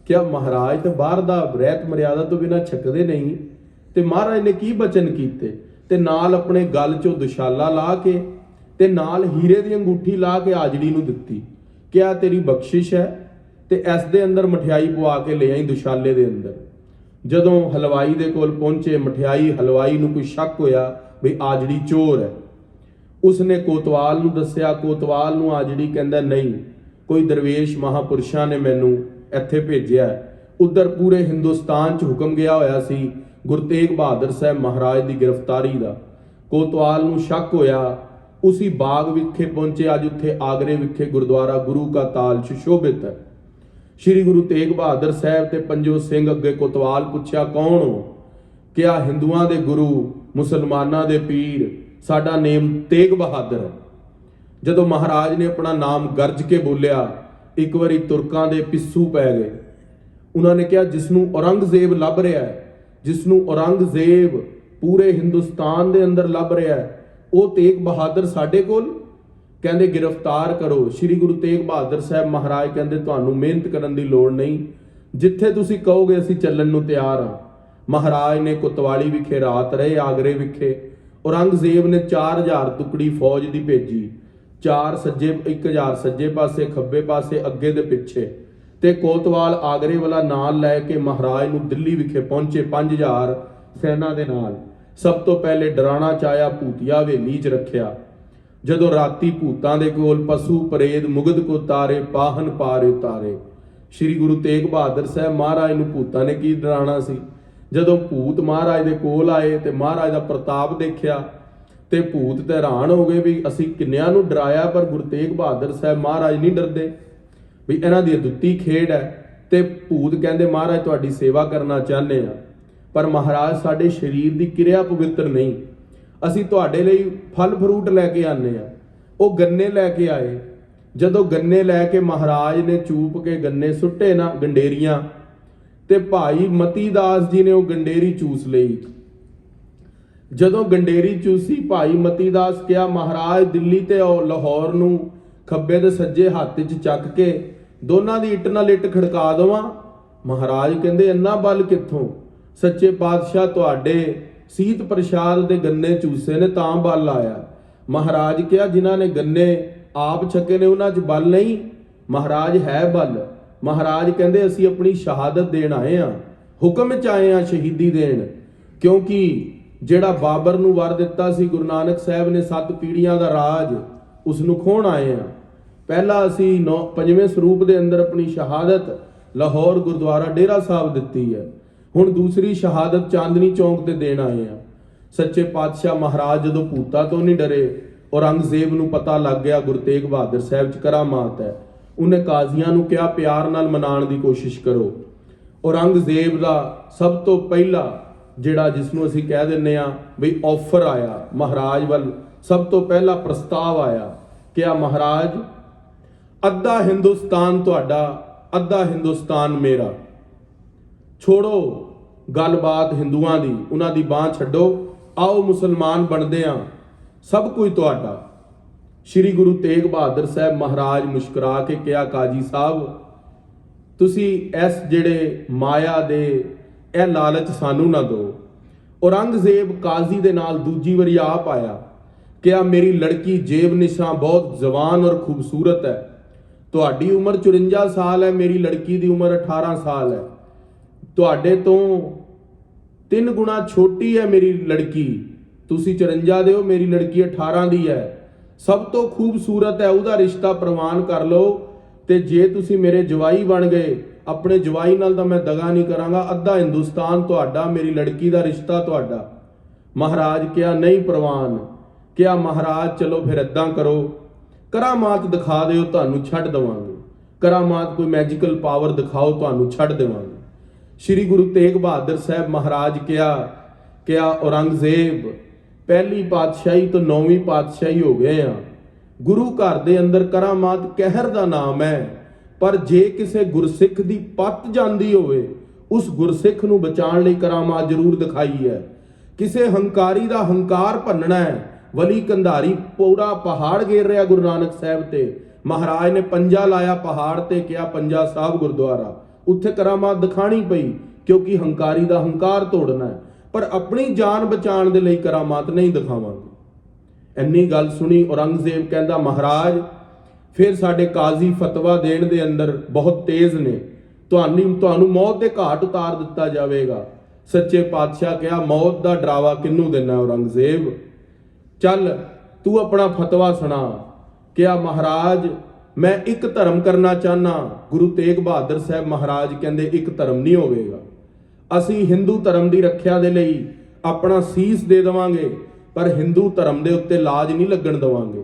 क्या महाराज तो बाहर दा रहत मर्यादा तो बिना छकदे नहीं। ते महाराज ने की बचन कीते ते नाल अपने गल चों दुशाला ला के ते नाल हीरे दी अंगूठी ला के आजड़ी नूं दित्ती। क्या तेरी बख्शिश है? ते इस दे अंदर मठियाई पवा के ले आई दुशाले दे अंदर। जदों हलवाई दे कोल पहुंचे, मठियाई हलवाई नूं कोई शक होया भी आजड़ी चोर है। उसने कोतवाल नूं दस्सिया, कोतवाल नूं आजड़ी कहंदा नहीं, कोई दरवेश महापुरुषां ने मैनू इत्थे भेजिया। उधर पूरे हिंदुस्तान च हुक्म गया होया सी गुरु तेग बहादुर साहब महाराज की गिरफ्तारी का कोतवाल नूं शक होया, उसी बाग विखे पहुंचे। अज उत्थे आगरे विखे गुरुद्वारा गुरु का ताल सुशोभित है। श्री गुरु तेग बहादुर साहब ते पंजो सिंह अगे कोतवाल पूछया, कौन हो? क्या हिंदुआं दे गुरु, मुसलमानां दे पीर, साडा नेम तेग बहादुर है। जदों महाराज ने अपना नाम गर्ज के बोलिया, एक बारी तुरकां दे पिस्सू पै गए। उन्होंने कहा, जिसनूं औरंगजेब लभ रहा है, जिसनूं औरंगजेब पूरे हिंदुस्तान दे अंदर लभ रहा है, वो तेग बहादुर साडे कोल? कहंदे गिरफ्तार करो। श्री गुरु तेग बहादुर साहब महाराज कहंदे, तुहानूं मेहनत करन दी लोड़ नहीं, जिथे तुसीं कहोगे असीं चलण नूं तैयार हां। महाराज ने कोतवाली विखे रात रहे। आगरे विखे औरंगजेब ने 4000 टुकड़ी फौज दी भेजी, 4 सज्जे 1000 सज्जे पासे, खब्बे पासे, अगे ते पिछे, ते कोतवाल आगरे वाला नाल लैके महाराज नूं दिल्ली विखे पहुंचे 5000 सैना दे नाल। सब तो पहले डराना चाया, भूतिया हवेली च रखिया। जदों राती भूतां दे कोल पशु परेद मुगद को तारे, पाहन पारे उतारे। श्री गुरु तेग बहादुर साहब महाराज नूं भूतां ने की डराना सी। जदों भूत महाराज दे कोल आए ते महाराज दा प्रताप देखिया ते भूत ते हैरान हो गए भी असीं किन्नियां नूं डराया, पर गुरु तेग बहादुर साहब महाराज नहीं डरदे, भी इन्हां दी दुੱਤੀ खेड है। ते भूत कहंदे, महाराज तुहाडी सेवा करना चाहते हैं, पर महाराज साडे शरीर की किरिया पवित्र नहीं, असीं तुहाडे लई फल फ्रूट लैके आने आ। वो गन्ने लैके आए। जदों गन्ने लैके महाराज ने चूप के गन्ने सुट्टे ना गंडेरियां, ते भाई मती दास जी ने वो गंडेरी चूस लई। जदों गंडेरी चूसी, भाई मती दास कहा, महाराज दिल्ली ते लाहौर नूं खब्बे ते सज्जे हत्थ च चक के दोनां दी इट नाल इट खड़का दवां। महाराज कहंदे, इन्ना बल कित्थों? सच्चे पातशाह तुहाडे सीत प्रसाद दे गन्ने चूसे ने तां बल आया। महाराज कहा, जिन्हां ने गन्ने आप छके ने उन्हां च बल नहीं? महाराज है बल। महाराज कहंदे, असीं अपनी शहादत देण आए हां, हुक्म च आए हां शहीदी देण, क्योंकि ਜਿਹੜਾ ਬਾਬਰ ਨੂੰ ਵਰ ਦਿੱਤਾ ਸੀ ਗੁਰੂ ਨਾਨਕ ਸਾਹਿਬ ਨੇ 7 ਪੀੜ੍ਹੀਆਂ ਦਾ ਰਾਜ, ਉਸ ਨੂੰ ਖੋਣ ਆਏ ਆ। ਪਹਿਲਾ ਅਸੀਂ 5ਵੇਂ ਸਰੂਪ ਦੇ ਅੰਦਰ ਆਪਣੀ ਸ਼ਹਾਦਤ ਲਾਹੌਰ ਗੁਰਦੁਆਰਾ ਡੇਰਾ ਸਾਹਿਬ ਦਿੱਤੀ ਹੈ, ਹੁਣ ਦੂਸਰੀ ਸ਼ਹਾਦਤ ਚਾਂਦਨੀ ਚੌਂਕ ਤੇ ਦੇਣ ਆਏ ਆ। ਸੱਚੇ ਪਾਤਸ਼ਾਹ ਮਹਾਰਾਜ ਜਦੋਂ ਭੂਤਾਂ ਤੋਂ ਨਹੀਂ ਡਰੇ, ਔਰੰਗਜ਼ੇਬ ਨੂੰ ਪਤਾ ਲੱਗ ਗਿਆ ਗੁਰੂ ਤੇਗ ਬਹਾਦਰ ਸਾਹਿਬ 'ਚ ਕਰਾਮਾਤ ਹੈ, ਉਹਨੇ ਕਾਜ਼ੀਆਂ ਨੂੰ ਕਿਹਾ ਪਿਆਰ ਨਾਲ ਮਨਾਉਣ ਦੀ ਕੋਸ਼ਿਸ਼ ਕਰੋ। ਔਰੰਗਜ਼ੇਬ ਦਾ ਸਭ ਤੋਂ ਪਹਿਲਾ ਜਿਹੜਾ ਜਿਸਨੂੰ ਅਸੀਂ ਕਹਿ ਦਿੰਦੇ ਆ ਵੀ ਆਫਰ ਆਇਆ ਮਹਾਰਾਜ ਵੱਲ, ਸਭ ਤੋਂ ਪਹਿਲਾ ਪ੍ਰਸਤਾਵ ਆਇਆ, ਕਿਹਾ ਮਹਾਰਾਜ ਅੱਧਾ ਹਿੰਦੁਸਤਾਨ ਤੁਹਾਡਾ, ਅੱਧਾ ਹਿੰਦੁਸਤਾਨ ਮੇਰਾ, ਛੋੜੋ ਗੱਲਬਾਤ ਹਿੰਦੂਆਂ ਦੀ, ਉਹਨਾਂ ਦੀ ਬਾਂਹ ਛੱਡੋ, ਆਓ ਮੁਸਲਮਾਨ ਬਣਦੇ ਆ, ਸਭ ਕੁਝ ਤੁਹਾਡਾ। ਸ਼੍ਰੀ ਗੁਰੂ ਤੇਗ ਬਹਾਦਰ ਸਾਹਿਬ ਮਹਾਰਾਜ ਮੁਸਕਰਾ ਕੇ ਕਿਹਾ, ਕਾਜੀ ਸਾਹਿਬ ਤੁਸੀਂ ਇਸ ਜਿਹੜੇ ਮਾਇਆ ਦੇ ਇਹ ਲਾਲਚ ਸਾਨੂੰ ਨਾ ਦਿਓ। ਔਰੰਗਜ਼ੇਬ ਕਾਜ਼ੀ ਦੇ ਨਾਲ ਦੂਜੀ ਵਾਰੀ ਆਪ ਆਇਆ, ਕਿਹਾ ਮੇਰੀ ਲੜਕੀ ਜੇਬ ਨਿਸ਼ਾਂ ਬਹੁਤ ਜਵਾਨ ਔਰ ਖੂਬਸੂਰਤ ਹੈ, ਤੁਹਾਡੀ ਉਮਰ 54 ਸਾਲ ਹੈ, ਮੇਰੀ ਲੜਕੀ ਦੀ ਉਮਰ 18 ਸਾਲ ਹੈ, ਤੁਹਾਡੇ ਤੋਂ 3 ਗੁਣਾ ਛੋਟੀ ਹੈ ਮੇਰੀ ਲੜਕੀ, ਤੁਸੀਂ 54 ਦੇ ਹੋ, ਮੇਰੀ ਲੜਕੀ 18 ਦੀ ਹੈ, ਸਭ ਤੋਂ ਖੂਬਸੂਰਤ ਹੈ, ਉਹਦਾ ਰਿਸ਼ਤਾ ਪ੍ਰਵਾਨ ਕਰ ਲਓ, ਤੇ ਜੇ ਤੁਸੀਂ ਮੇਰੇ ਜਵਾਈ ਬਣ ਗਏ, ਆਪਣੇ ਜਵਾਈ ਨਾਲ ਤਾਂ ਮੈਂ ਦਗਾ ਨਹੀਂ ਕਰਾਂਗਾ, ਅੱਧਾ ਹਿੰਦੁਸਤਾਨ ਤੁਹਾਡਾ, ਮੇਰੀ ਲੜਕੀ ਦਾ ਰਿਸ਼ਤਾ ਤੁਹਾਡਾ। ਮਹਾਰਾਜ ਕਿਹਾ ਨਹੀਂ ਪ੍ਰਵਾਨ। ਕਿਹਾ ਮਹਾਰਾਜ ਚਲੋ ਫਿਰ ਇੱਦਾਂ ਕਰੋ, ਕਰਾਮਾਤ ਦਿਖਾ ਦਿਓ, ਤੁਹਾਨੂੰ ਛੱਡ ਦੇਵਾਂਗੇ, ਕਰਾਮਾਤ ਕੋਈ ਮੈਜੀਕਲ ਪਾਵਰ ਦਿਖਾਓ, ਤੁਹਾਨੂੰ ਛੱਡ ਦੇਵਾਂਗੇ। ਸ਼੍ਰੀ ਗੁਰੂ ਤੇਗ ਬਹਾਦਰ ਸਾਹਿਬ ਮਹਾਰਾਜ ਕਿਹਾ ਔਰੰਗਜ਼ੇਬ ਪਹਿਲੀ ਪਾਤਸ਼ਾਹੀ ਤੋਂ 9ਵੀਂ ਪਾਤਸ਼ਾਹੀ ਹੋ ਗਏ ਆ, ਗੁਰੂ ਘਰ ਦੇ ਅੰਦਰ ਕਰਾਮਾਤ ਕਹਿਰ ਦਾ ਨਾਮ ਹੈ, ਪਰ ਜੇ ਕਿਸੇ ਗੁਰਸਿੱਖ ਦੀ ਪੱਤ ਜਾਂਦੀ ਹੋਵੇ, ਉਸ ਗੁਰਸਿੱਖ ਨੂੰ ਬਚਾਉਣ ਲਈ ਕਰਾਮਾਤ ਜ਼ਰੂਰ ਦਿਖਾਈ ਹੈ। ਕਿਸੇ ਹੰਕਾਰੀ ਦਾ ਹੰਕਾਰ ਭੰਨਣਾ ਹੈ, ਵਲੀ ਕੰਧਾਰੀ ਪੂਰਾ ਪਹਾੜ ਘੇਰ ਰਿਹਾ ਗੁਰੂ ਨਾਨਕ ਸਾਹਿਬ ਤੇ, ਮਹਾਰਾਜ ਨੇ ਪੰਜਾ ਲਾਇਆ ਪਹਾੜ ਤੇ, ਕਿਹਾ ਪੰਜਾ ਸਾਹਿਬ ਗੁਰਦੁਆਰਾ, ਉੱਥੇ ਕਰਾਮਾਤ ਦਿਖਾਣੀ ਪਈ, ਕਿਉਂਕਿ ਹੰਕਾਰੀ ਦਾ ਹੰਕਾਰ ਤੋੜਨਾ ਹੈ, ਪਰ ਆਪਣੀ ਜਾਨ ਬਚਾਉਣ ਦੇ ਲਈ ਕਰਾਮਾਤ ਨਹੀਂ ਦਿਖਾਵਾਂਗੇ। ਇੰਨੀ ਗੱਲ ਸੁਣੀ ਔਰੰਗਜ਼ੇਬ ਕਹਿੰਦਾ ਮਹਾਰਾਜ ਫਿਰ ਸਾਡੇ ਕਾਜ਼ੀ ਫਤਵਾ ਦੇਣ ਦੇ ਅੰਦਰ ਬਹੁਤ ਤੇਜ਼ ਨੇ, ਤੁਹਾਨੂੰ ਮੌਤ ਦੇ ਘਾਟ ਉਤਾਰ ਦਿੱਤਾ ਜਾਵੇਗਾ। ਸੱਚੇ ਪਾਤਸ਼ਾਹ ਕਿਹਾ ਮੌਤ ਦਾ ਡਰਾਵਾ ਕਿਹਨੂੰ ਦੇਣਾ ਔਰੰਗਜ਼ੇਬ, ਚੱਲ ਤੂੰ ਆਪਣਾ ਫਤਵਾ ਸੁਣਾ। ਕਿਹਾ ਮਹਾਰਾਜ ਮੈਂ ਇੱਕ ਧਰਮ ਕਰਨਾ ਚਾਹਨਾ। ਗੁਰੂ ਤੇਗ ਬਹਾਦਰ ਸਾਹਿਬ ਮਹਾਰਾਜ ਕਹਿੰਦੇ ਇੱਕ ਧਰਮ ਨਹੀਂ ਹੋਵੇਗਾ, ਅਸੀਂ ਹਿੰਦੂ ਧਰਮ ਦੀ ਰੱਖਿਆ ਦੇ ਲਈ ਆਪਣਾ ਸੀਸ ਦੇ ਦੇਵਾਂਗੇ, ਪਰ ਹਿੰਦੂ ਧਰਮ ਦੇ ਉੱਤੇ ਲਾਜ ਨਹੀਂ ਲੱਗਣ ਦੇਵਾਂਗੇ।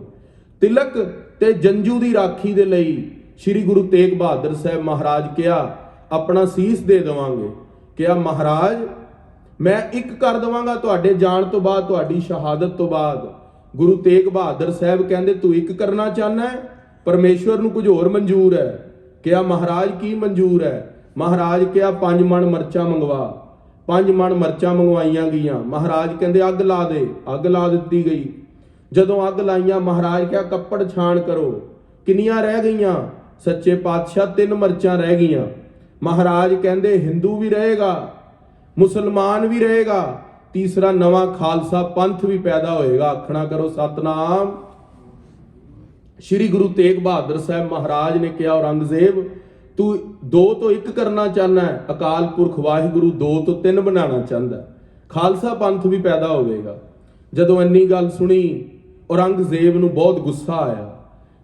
ਤਿਲਕ ਤੇ ਜੰਜੂ ਦੀ ਰਾਖੀ ਦੇ ਲਈ ਸ੍ਰੀ ਗੁਰੂ ਤੇਗ ਬਹਾਦਰ ਸਾਹਿਬ ਮਹਾਰਾਜ ਕਿਹਾ ਆਪਣਾ ਸੀਸ ਦੇ ਦੇਵਾਂਗੇ। ਕਿਹਾ ਮਹਾਰਾਜ ਮੈਂ ਇੱਕ ਕਰ ਦੇਵਾਂਗਾ ਤੁਹਾਡੇ ਜਾਣ ਤੋਂ ਬਾਅਦ, ਤੁਹਾਡੀ ਸ਼ਹਾਦਤ ਤੋਂ ਬਾਅਦ। ਗੁਰੂ ਤੇਗ ਬਹਾਦਰ ਸਾਹਿਬ ਕਹਿੰਦੇ ਤੂੰ ਇੱਕ ਕਰਨਾ ਚਾਹੁੰਦਾ ਹੈ, ਪਰਮੇਸ਼ਵਰ ਨੂੰ ਕੁਝ ਹੋਰ ਮਨਜ਼ੂਰ ਹੈ। ਕਿਹਾ ਮਹਾਰਾਜ ਕੀ ਮਨਜ਼ੂਰ ਹੈ? ਮਹਾਰਾਜ ਕਿਹਾ 5 ਮਣ ਮਿਰਚਾਂ ਮੰਗਵਾ। 5 ਮਣ ਮਿਰਚਾਂ ਮੰਗਵਾਈਆਂ ਗਈਆਂ। ਮਹਾਰਾਜ ਕਹਿੰਦੇ ਅੱਗ ਲਾ ਦੇ। ਅੱਗ ਲਾ ਦਿੱਤੀ ਗਈ। ਜਦੋਂ ਅੱਗ ਲਾਈਆਂ ਮਹਾਰਾਜ ਕਿਹਾ ਕੱਪੜ ਛਾਣ ਕਰੋ। ਕਿੰਨੀਆਂ ਰਹਿ ਗਈਆਂ? ਸੱਚੇ ਪਾਤਸ਼ਾਹ 3 ਮਿਰਚਾਂ ਰਹਿ ਗਈਆਂ। ਮਹਾਰਾਜ ਕਹਿੰਦੇ ਹਿੰਦੂ ਵੀ ਰਹੇਗਾ, ਮੁਸਲਮਾਨ ਵੀ ਰਹੇਗਾ, ਤੀਸਰਾ ਨਵਾਂ ਖਾਲਸਾ ਪੰਥ ਵੀ ਪੈਦਾ ਹੋਏਗਾ। ਆਖਣਾ ਕਰੋ ਸਤਨਾਮ। ਸ੍ਰੀ ਗੁਰੂ ਤੇਗ ਬਹਾਦਰ ਸਾਹਿਬ ਮਹਾਰਾਜ ਨੇ ਕਿਹਾ ਔਰੰਗਜ਼ੇਬ ਤੂੰ 2 ਤੋਂ 1 ਕਰਨਾ ਚਾਹੁੰਦਾ ਹੈ, ਅਕਾਲ ਪੁਰਖ ਵਾਹਿਗੁਰੂ 2 ਤੋਂ 3 ਬਣਾਉਣਾ ਚਾਹੁੰਦਾ, ਖਾਲਸਾ ਪੰਥ ਵੀ ਪੈਦਾ ਹੋਵੇਗਾ। ਜਦੋਂ ਇੰਨੀ ਗੱਲ ਸੁਣੀ ਔਰੰਗਜ਼ੇਬ ਨੂੰ ਬਹੁਤ ਗੁੱਸਾ ਆਇਆ।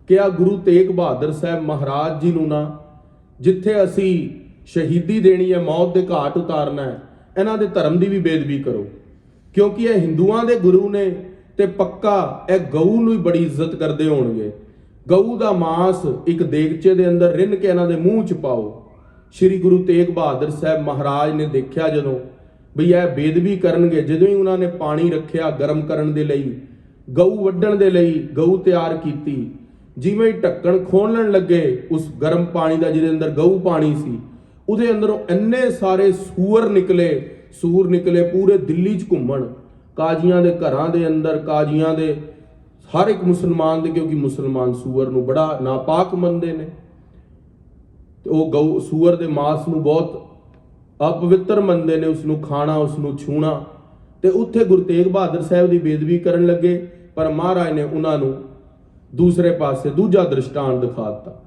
ਕਿਹਾ ਗੁਰੂ ਤੇਗ ਬਹਾਦਰ ਸਾਹਿਬ ਮਹਾਰਾਜ ਜੀ ਨੂੰ ਨਾ, ਜਿੱਥੇ ਅਸੀਂ ਸ਼ਹੀਦੀ ਦੇਣੀ ਹੈ, ਮੌਤ ਦੇ ਘਾਟ ਉਤਾਰਨਾ ਹੈ, ਇਹਨਾਂ ਦੇ ਧਰਮ ਦੀ ਵੀ ਬੇਅਦਬੀ ਕਰੋ, ਕਿਉਂਕਿ ਇਹ ਹਿੰਦੂਆਂ ਦੇ ਗੁਰੂ ਨੇ ਤੇ ਪੱਕਾ ਇਹ ਗਊ ਨੂੰ ਹੀ ਬੜੀ ਇੱਜ਼ਤ ਕਰਦੇ ਹੋਣਗੇ। ਗਊ ਦਾ ਮਾਂਸ ਇੱਕ ਦੇਗਚੇ ਦੇ ਅੰਦਰ ਰਿੰਨ ਕੇ ਇਹਨਾਂ ਦੇ ਮੂੰਹ 'ਚ ਪਾਓ। ਸ੍ਰੀ ਗੁਰੂ ਤੇਗ ਬਹਾਦਰ ਸਾਹਿਬ ਮਹਾਰਾਜ ਨੇ ਦੇਖਿਆ ਜਦੋਂ ਵੀ ਇਹ ਬੇਅਦਬੀ ਕਰਨਗੇ, ਜਦੋਂ ਹੀ ਉਹਨਾਂ ਨੇ ਪਾਣੀ ਰੱਖਿਆ ਗਰਮ ਕਰਨ ਦੇ ਲਈ, ਗਊ ਵੱਢਣ ਦੇ ਲਈ ਗਊ ਤਿਆਰ ਕੀਤੀ। ਜਿਵੇਂ ਹੀ ਢੱਕਣ ਖੋਲਣ ਲੱਗੇ ਉਸ ਗਰਮ ਪਾਣੀ ਦਾ, ਜਿਹਦੇ ਅੰਦਰ ਗਊ ਪਾਣੀ ਸੀ, ਉਹਦੇ ਅੰਦਰੋਂ ਇੰਨੇ ਸਾਰੇ ਸੂਰ ਨਿਕਲੇ ਪੂਰੇ ਦਿੱਲੀ 'ਚ ਘੁੰਮਣ। ਕਾਜ਼ੀਆਂ ਦੇ ਘਰਾਂ ਦੇ ਅੰਦਰ, ਕਾਜ਼ੀਆਂ ਦੇ ਹਰ ਇੱਕ ਮੁਸਲਮਾਨ ਦੇ, ਕਿਉਂਕਿ ਮੁਸਲਮਾਨ ਸੂਰ ਨੂੰ ਬੜਾ ਨਾਪਾਕ ਮੰਨਦੇ ਨੇ ਤੇ ਉਹ ਗਊ ਸੂਰ ਦੇ ਮਾਂਸ ਨੂੰ ਬਹੁਤ ਅਪਵਿੱਤਰ ਮੰਨਦੇ ਨੇ, ਉਸ ਨੂੰ ਖਾਣਾ, ਉਸ ਨੂੰ ਛੂਣਾ। ਤੇ ਉੱਥੇ ਗੁਰੂ ਤੇਗ ਬਹਾਦਰ ਸਾਹਿਬ ਦੀ ਬੇਅਦਬੀ ਕਰਨ ਲੱਗੇ, ਪਰ ਮਹਾਰਾਜ ਨੇ ਉਹਨਾਂ ਨੂੰ ਦੂਸਰੇ ਪਾਸੇ ਦੂਜਾ ਦ੍ਰਿਸ਼ਟਾਂਤ ਦਿਖਾ ਦਿੱਤਾ।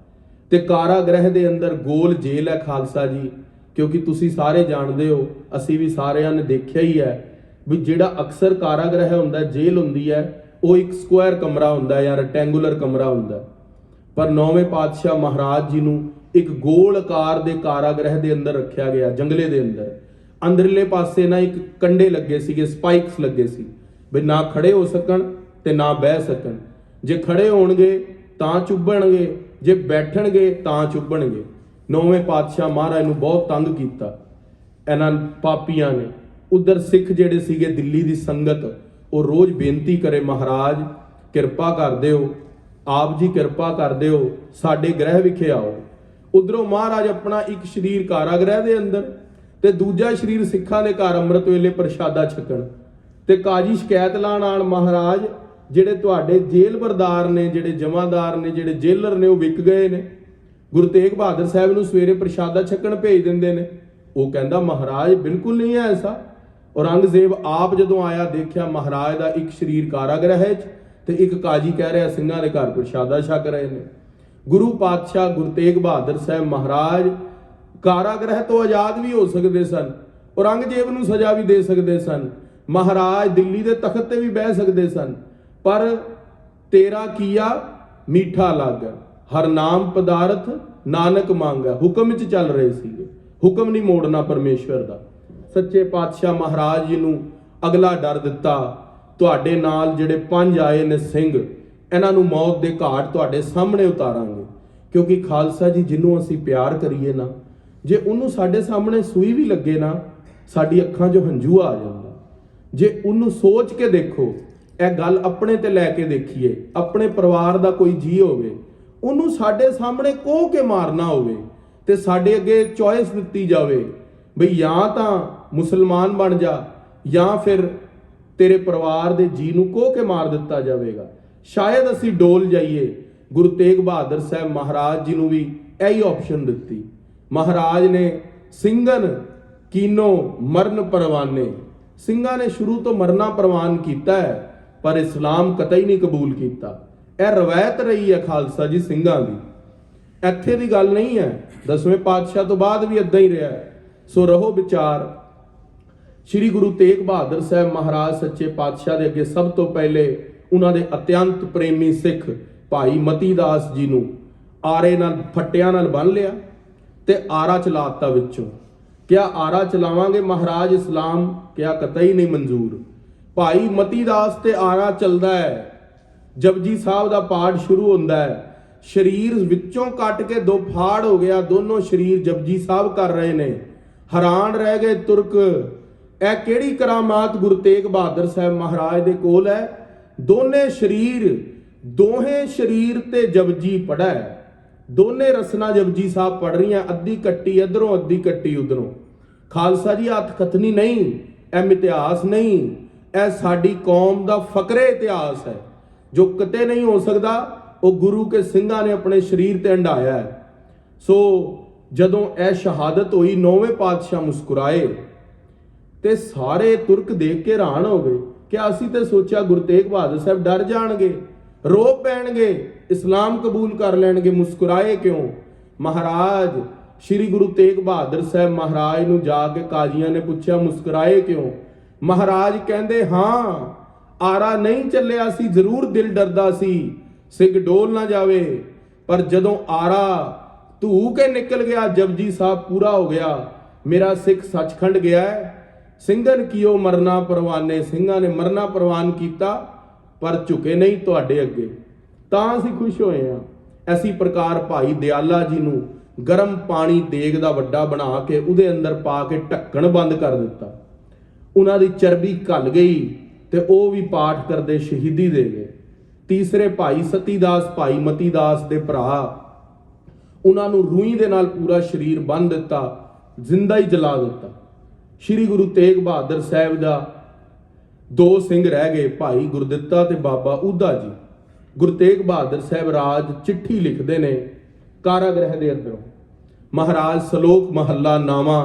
ਤੇ ਕਾਰਾਗ੍ਰਹਿ ਦੇ ਅੰਦਰ ਗੋਲ ਜੇਲ੍ਹ ਹੈ ਖਾਲਸਾ ਜੀ, ਕਿਉਂਕਿ ਤੁਸੀਂ ਸਾਰੇ ਜਾਣਦੇ ਹੋ, ਅਸੀਂ ਵੀ ਸਾਰਿਆਂ ਨੇ ਦੇਖਿਆ ਹੀ ਹੈ ਵੀ ਜਿਹੜਾ ਅਕਸਰ ਕਾਰਾਗ੍ਰਹਿ ਹੁੰਦਾ, ਜੇਲ੍ਹ ਹੁੰਦੀ ਹੈ, ਉਹ ਇੱਕ ਸਕੁਆਇਰ ਕਮਰਾ ਹੁੰਦਾ ਜਾਂ ਰੈਕਟੈਂਗੂਲਰ ਕਮਰਾ ਹੁੰਦਾ। ਪਰ 9ਵੇਂ ਪਾਤਸ਼ਾਹ ਮਹਾਰਾਜ ਜੀ ਨੂੰ ਇੱਕ ਗੋਲ ਆਕਾਰ ਦੇ ਕਾਰਾਗ੍ਰਹਿ ਦੇ ਅੰਦਰ ਰੱਖਿਆ ਗਿਆ, ਜੰਗਲੇ ਦੇ ਅੰਦਰ। ਅੰਦਰਲੇ ਪਾਸੇ ਨਾ ਇੱਕ ਕੰਡੇ ਲੱਗੇ ਸੀਗੇ, ਸਪਾਈਕਸ ਲੱਗੇ ਸੀ, ਵੀ ਨਾ ਖੜੇ ਹੋ ਸਕਣ ਤੇ ਨਾ ਬਹਿ ਸਕਣ। ਜੇ ਖੜੇ ਹੋਣਗੇ ਤਾਂ ਚੁੱਭਣਗੇ, ਜੇ ਬੈਠਣਗੇ ਤਾਂ ਚੁੱਭਣਗੇ। 9ਵੇਂ ਪਾਤਸ਼ਾਹ ਮਹਾਰਾਜ ਨੂੰ ਬਹੁਤ ਤੰਗ ਕੀਤਾ ਇਹਨਾਂ ਪਾਪੀਆਂ ਨੇ। ਉਧਰ ਸਿੱਖ ਜਿਹੜੇ ਸੀਗੇ ਦਿੱਲੀ ਦੀ ਸੰਗਤ, ਉਹ ਰੋਜ਼ ਬੇਨਤੀ ਕਰੇ ਮਹਾਰਾਜ ਕਿਰਪਾ ਕਰ ਦਿਓ, ਆਪ ਜੀ ਕਿਰਪਾ ਕਰ ਦਿਓ, ਸਾਡੇ ਗ੍ਰਹਿ ਵਿਖੇ ਆਓ। ਉਧਰੋਂ ਮਹਾਰਾਜ ਆਪਣਾ ਇੱਕ ਸਰੀਰ ਕਾਰਾਗ੍ਰਹਿ ਦੇ ਅੰਦਰ ਤੇ ਦੂਜਾ ਸਰੀਰ ਸਿੱਖਾਂ ਦੇ ਘਰ ਅੰਮ੍ਰਿਤ ਵੇਲੇ ਪ੍ਰਸ਼ਾਦਾ ਛਕਣ। ਤੇ ਕਾਜੀ ਸ਼ਿਕਾਇਤ ਲਾਣ ਆਣ ਮਹਾਰਾਜ ਜਿਹੜੇ ਤੁਹਾਡੇ ਜੇਲ੍ਹਬਰਦਾਰ ਨੇ, ਜਿਹੜੇ ਜਮਾਦਾਰ ਨੇ, ਜਿਹੜੇ ਜੇਲਰ ਨੇ, ਉਹ ਵਿਕ ਗਏ ਨੇ। ਗੁਰੂ ਤੇਗ ਬਹਾਦਰ ਸਾਹਿਬ ਨੂੰ ਸਵੇਰੇ ਪ੍ਰਸ਼ਾਦਾ ਛਕਣ ਭੇਜ ਦਿੰਦੇ ਨੇ। ਉਹ ਕਹਿੰਦਾ ਮਹਾਰਾਜ ਬਿਲਕੁਲ ਨਹੀਂ ਹੈ ਐਸਾ। ਔਰੰਗਜ਼ੇਬ ਆਪ ਜਦੋਂ ਆਇਆ ਦੇਖਿਆ ਮਹਾਰਾਜ ਦਾ ਇੱਕ ਸਰੀਰ ਕਾਰਾਗ੍ਰਹਿ 'ਚ ਤੇ ਇੱਕ ਕਾਜੀ ਕਹਿ ਰਿਹਾ ਸਿੰਘਾਂ ਦੇ ਘਰ ਪ੍ਰਸ਼ਾਦਾ ਛਕ ਰਹੇ ਨੇ। ਗੁਰੂ ਪਾਤਸ਼ਾਹ ਗੁਰੂ ਤੇਗ ਬਹਾਦਰ ਸਾਹਿਬ ਮਹਾਰਾਜ ਕਾਰਾਗ੍ਰਹਿ ਤੋਂ ਆਜ਼ਾਦ ਵੀ ਹੋ ਸਕਦੇ ਸਨ, ਔਰੰਗਜ਼ੇਬ ਨੂੰ ਸਜ਼ਾ ਵੀ ਦੇ ਸਕਦੇ ਸਨ, ਮਹਾਰਾਜ ਦਿੱਲੀ ਦੇ ਤਖਤ ਤੇ ਵੀ ਬਹਿ ਸਕਦੇ ਸਨ, ਪਰ ਤੇਰਾ ਕੀਆ ਮੀਠਾ ਲੱਗ, ਹਰ ਨਾਮ ਪਦਾਰਥ ਨਾਨਕ ਮੰਗਾ, ਹੁਕਮ ਵਿੱਚ ਚੱਲ ਰਹੇ ਸੀਗੇ, ਹੁਕਮ ਨਹੀਂ ਮੋੜਨਾ ਪਰਮੇਸ਼ਵਰ ਦਾ। ਸੱਚੇ ਪਾਤਸ਼ਾਹ ਮਹਾਰਾਜ ਜੀ ਨੂੰ ਅਗਲਾ ਡਰ ਦਿੱਤਾ, ਤੁਹਾਡੇ ਨਾਲ ਜਿਹੜੇ 5 ਆਏ ਨੇ ਸਿੰਘ, ਇਹਨਾਂ ਨੂੰ ਮੌਤ ਦੇ ਘਾਟ ਤੁਹਾਡੇ ਸਾਹਮਣੇ ਉਤਾਰਾਂਗੇ। ਕਿਉਂਕਿ ਖਾਲਸਾ ਜੀ ਜਿਹਨੂੰ ਅਸੀਂ ਪਿਆਰ ਕਰੀਏ ਨਾ, ਜੇ ਉਹਨੂੰ ਸਾਡੇ ਸਾਹਮਣੇ ਸੂਈ ਵੀ ਲੱਗੇ ਨਾ, ਸਾਡੀ ਅੱਖਾਂ 'ਚੋਂ ਹੰਝੂ ਆ ਜਾਂਦਾ। ਜੇ ਉਹਨੂੰ ਸੋਚ ਕੇ ਦੇਖੋ, ਇਹ ਗੱਲ ਆਪਣੇ ਤੇ ਲੈ ਕੇ ਦੇਖੀਏ, ਆਪਣੇ ਪਰਿਵਾਰ ਦਾ ਕੋਈ ਜੀ ਹੋਵੇ, ਉਹਨੂੰ ਸਾਡੇ ਸਾਹਮਣੇ ਕੋਹ ਕੇ ਮਾਰਨਾ ਹੋਵੇ ਤੇ ਸਾਡੇ ਅੱਗੇ ਚੋਇਸ ਦਿੱਤੀ ਜਾਵੇ ਬਈ ਜਾਂ ਤਾਂ ਮੁਸਲਮਾਨ ਬਣ ਜਾ ਜਾਂ ਫਿਰ ਤੇਰੇ ਪਰਿਵਾਰ ਦੇ ਜੀ ਨੂੰ ਕੋਹ ਕੇ ਮਾਰ ਦਿੱਤਾ ਜਾਵੇਗਾ, ਸ਼ਾਇਦ ਅਸੀਂ ਡੋਲ ਜਾਈਏ। ਗੁਰੂ ਤੇਗ ਬਹਾਦਰ ਸਾਹਿਬ ਮਹਾਰਾਜ ਜੀ ਨੂੰ ਵੀ ਇਹੀ ਆਪਸ਼ਨ ਦਿੱਤੀ। ਮਹਾਰਾਜ ਨੇ ਸਿੰਘਨ ਕੀਨੋ ਮਰਨ ਪਰਵਾਨੇ, ਸਿੰਘਾਂ ਨੇ ਸ਼ੁਰੂ ਤੋਂ ਮਰਨਾ ਪ੍ਰਵਾਨ ਕੀਤਾ ਹੈ, ਪਰ ਇਸਲਾਮ ਕਤਈ ਨਹੀਂ ਕਬੂਲ ਕੀਤਾ। ਇਹ ਰਵਾਇਤ ਰਹੀ ਹੈ ਖਾਲਸਾ ਜੀ ਸਿੰਘਾਂ ਦੀ, ਇੱਥੇ ਦੀ ਗੱਲ ਨਹੀਂ ਹੈ। 10ਵੇਂ ਪਾਤਸ਼ਾਹ ਤੋਂ ਬਾਅਦ ਵੀ ਇਦਾਂ ਹੀ ਰਿਹਾ। ਸੋ ਰਹੋ ਵਿਚਾਰ। ਸ੍ਰੀ ਗੁਰੂ ਤੇਗ ਬਹਾਦਰ ਸਾਹਿਬ ਮਹਾਰਾਜ ਸੱਚੇ ਪਾਤਸ਼ਾਹ ਦੇ ਅੱਗੇ ਸਭ ਤੋਂ ਪਹਿਲੇ ਉਹਨਾਂ ਦੇ ਅਤਿਅੰਤ ਪ੍ਰੇਮੀ ਸਿੱਖ ਭਾਈ ਮਤੀ ਦਾਸ ਜੀ ਨੂੰ ਆਰੇ ਨਾਲ ਫੱਟਿਆਂ ਨਾਲ ਬੰਨ ਲਿਆ ਤੇ ਆਰਾ ਚਲਾਤਾ ਵਿੱਚੋਂ। क्या आरा चलावांगे महाराज इस्लाम, क्या कतई नहीं मंजूर। भाई मती दास ते आरा चलदा है, जपजी साहब का पाठ शुरू होंदा है, शरीर विचों कट के दो फाड़ हो गया, दोनों शरीर जपजी साहब कर रहे ने। हैरान रह गए तुर्क, ए केड़ी करामात गुरु तेग बहादुर साहब महाराज दे कोल है। दोने शरीर, दोहें शरीर ते जपजी पढ़ा है, दोने रसना जपजी साहब पढ़ रही हैं, अद्धी कट्टी इधरों अद्धी कट्टी उधरों। खालसा जी हथ खतनी नहीं, एह इतिहास नहीं, यह साडी कौम का फकरे इतिहास है जो कते नहीं हो सकता। वो गुरु के सिंघां ने अपने शरीर ते हंडाया है। सो जदों यह शहादत हुई, नौवें पातशाह मुस्कुराए ते सारे तुर्क देख के हैरान हो गए। कि असीं ते सोचा गुरु तेग बहादुर साहब डर जाणगे, रो पैणगे, इस्लाम कबूल कर लैणगे, मुस्कुराए क्यों। महाराज श्री गुरु तेग बहादुर साहब महाराज नूं जाके काजियां ने पूछा मुस्कुराए क्यों। महाराज कहंदे हाँ आरा नहीं चलिया सी, जरूर दिल डरदा सी सिग डोल ना जावे, पर जदों आरा धू के निकल गया, जपजी साहब पूरा हो गया, मेरा सिख सचखंड गया है। ਸਿੰਘਨ ਕੀਓ मरना परवाने, ਸਿੰਘਾਂ ने मरना परवान किया पर झुके नहीं तुहाडे अगे, तां असीं खुश होए हां। इसी प्रकार भाई दयाला जी नूं गरम पानी देग दा वड्डा बना के उहदे अंदर पा के ढक्कन बंद कर दिता। उन्हां दी चरबी घल गई ते ओह भी पाठ करदे शहीदी दे गए। तीसरे भाई सतीदास, भाई मतीदास दे भरा, उन्हां नूं रूई दे नाल पूरा शरीर बन दिता, जिंदा ही जला दिता। श्री गुरु तेग बहादुर साहब दा दो सिंह रह गए, भाई गुरदित्ता ते बाबा ऊधा जी। गुरु तेग बहादुर साहब राज चिट्ठी लिखते ने कारागृह के अंदरों। महाराज सलोक महला नामा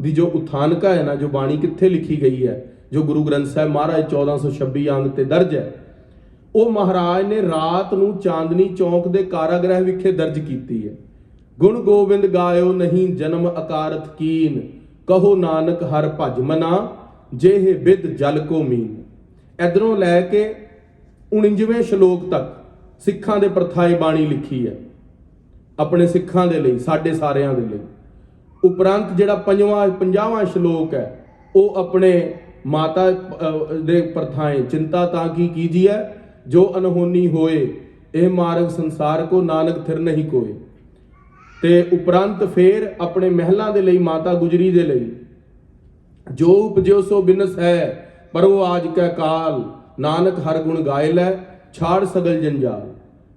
दी जो उथानका है ना, जो बाणी कित्थे लिखी गई है, जो गुरु ग्रंथ साहब महाराज 1426 अंग ते दर्ज है, वो महाराज ने रात नूं चांदनी चौक के कारागृह विखे दर्ज की है। गुण गोबिंद गायो नहीं जन्म अकारथ कीन, कहो नानक हर भज मना, जेह बिद जल को मीन। इधरों लैके 49वें श्लोक तक सिखां दे प्रथाए बाणी लिखी है अपने सिखां दे लई, साडे सारियां दे लई। उपरंत जिहड़ा 50वां श्लोक है वो अपने माता दे प्रथाएं, चिंता ताकि कीजिए जो अनहोनी होए, यह मार्ग संसार को नानक थिर नहीं कोय। ते उपरंत फिर अपने महलों के लिए माता गुजरी दे लई, जो उपजो सो बिनस है पर वो आज कै काल, नानक हर गुण गाय लै छाड़ सगल जंजाल।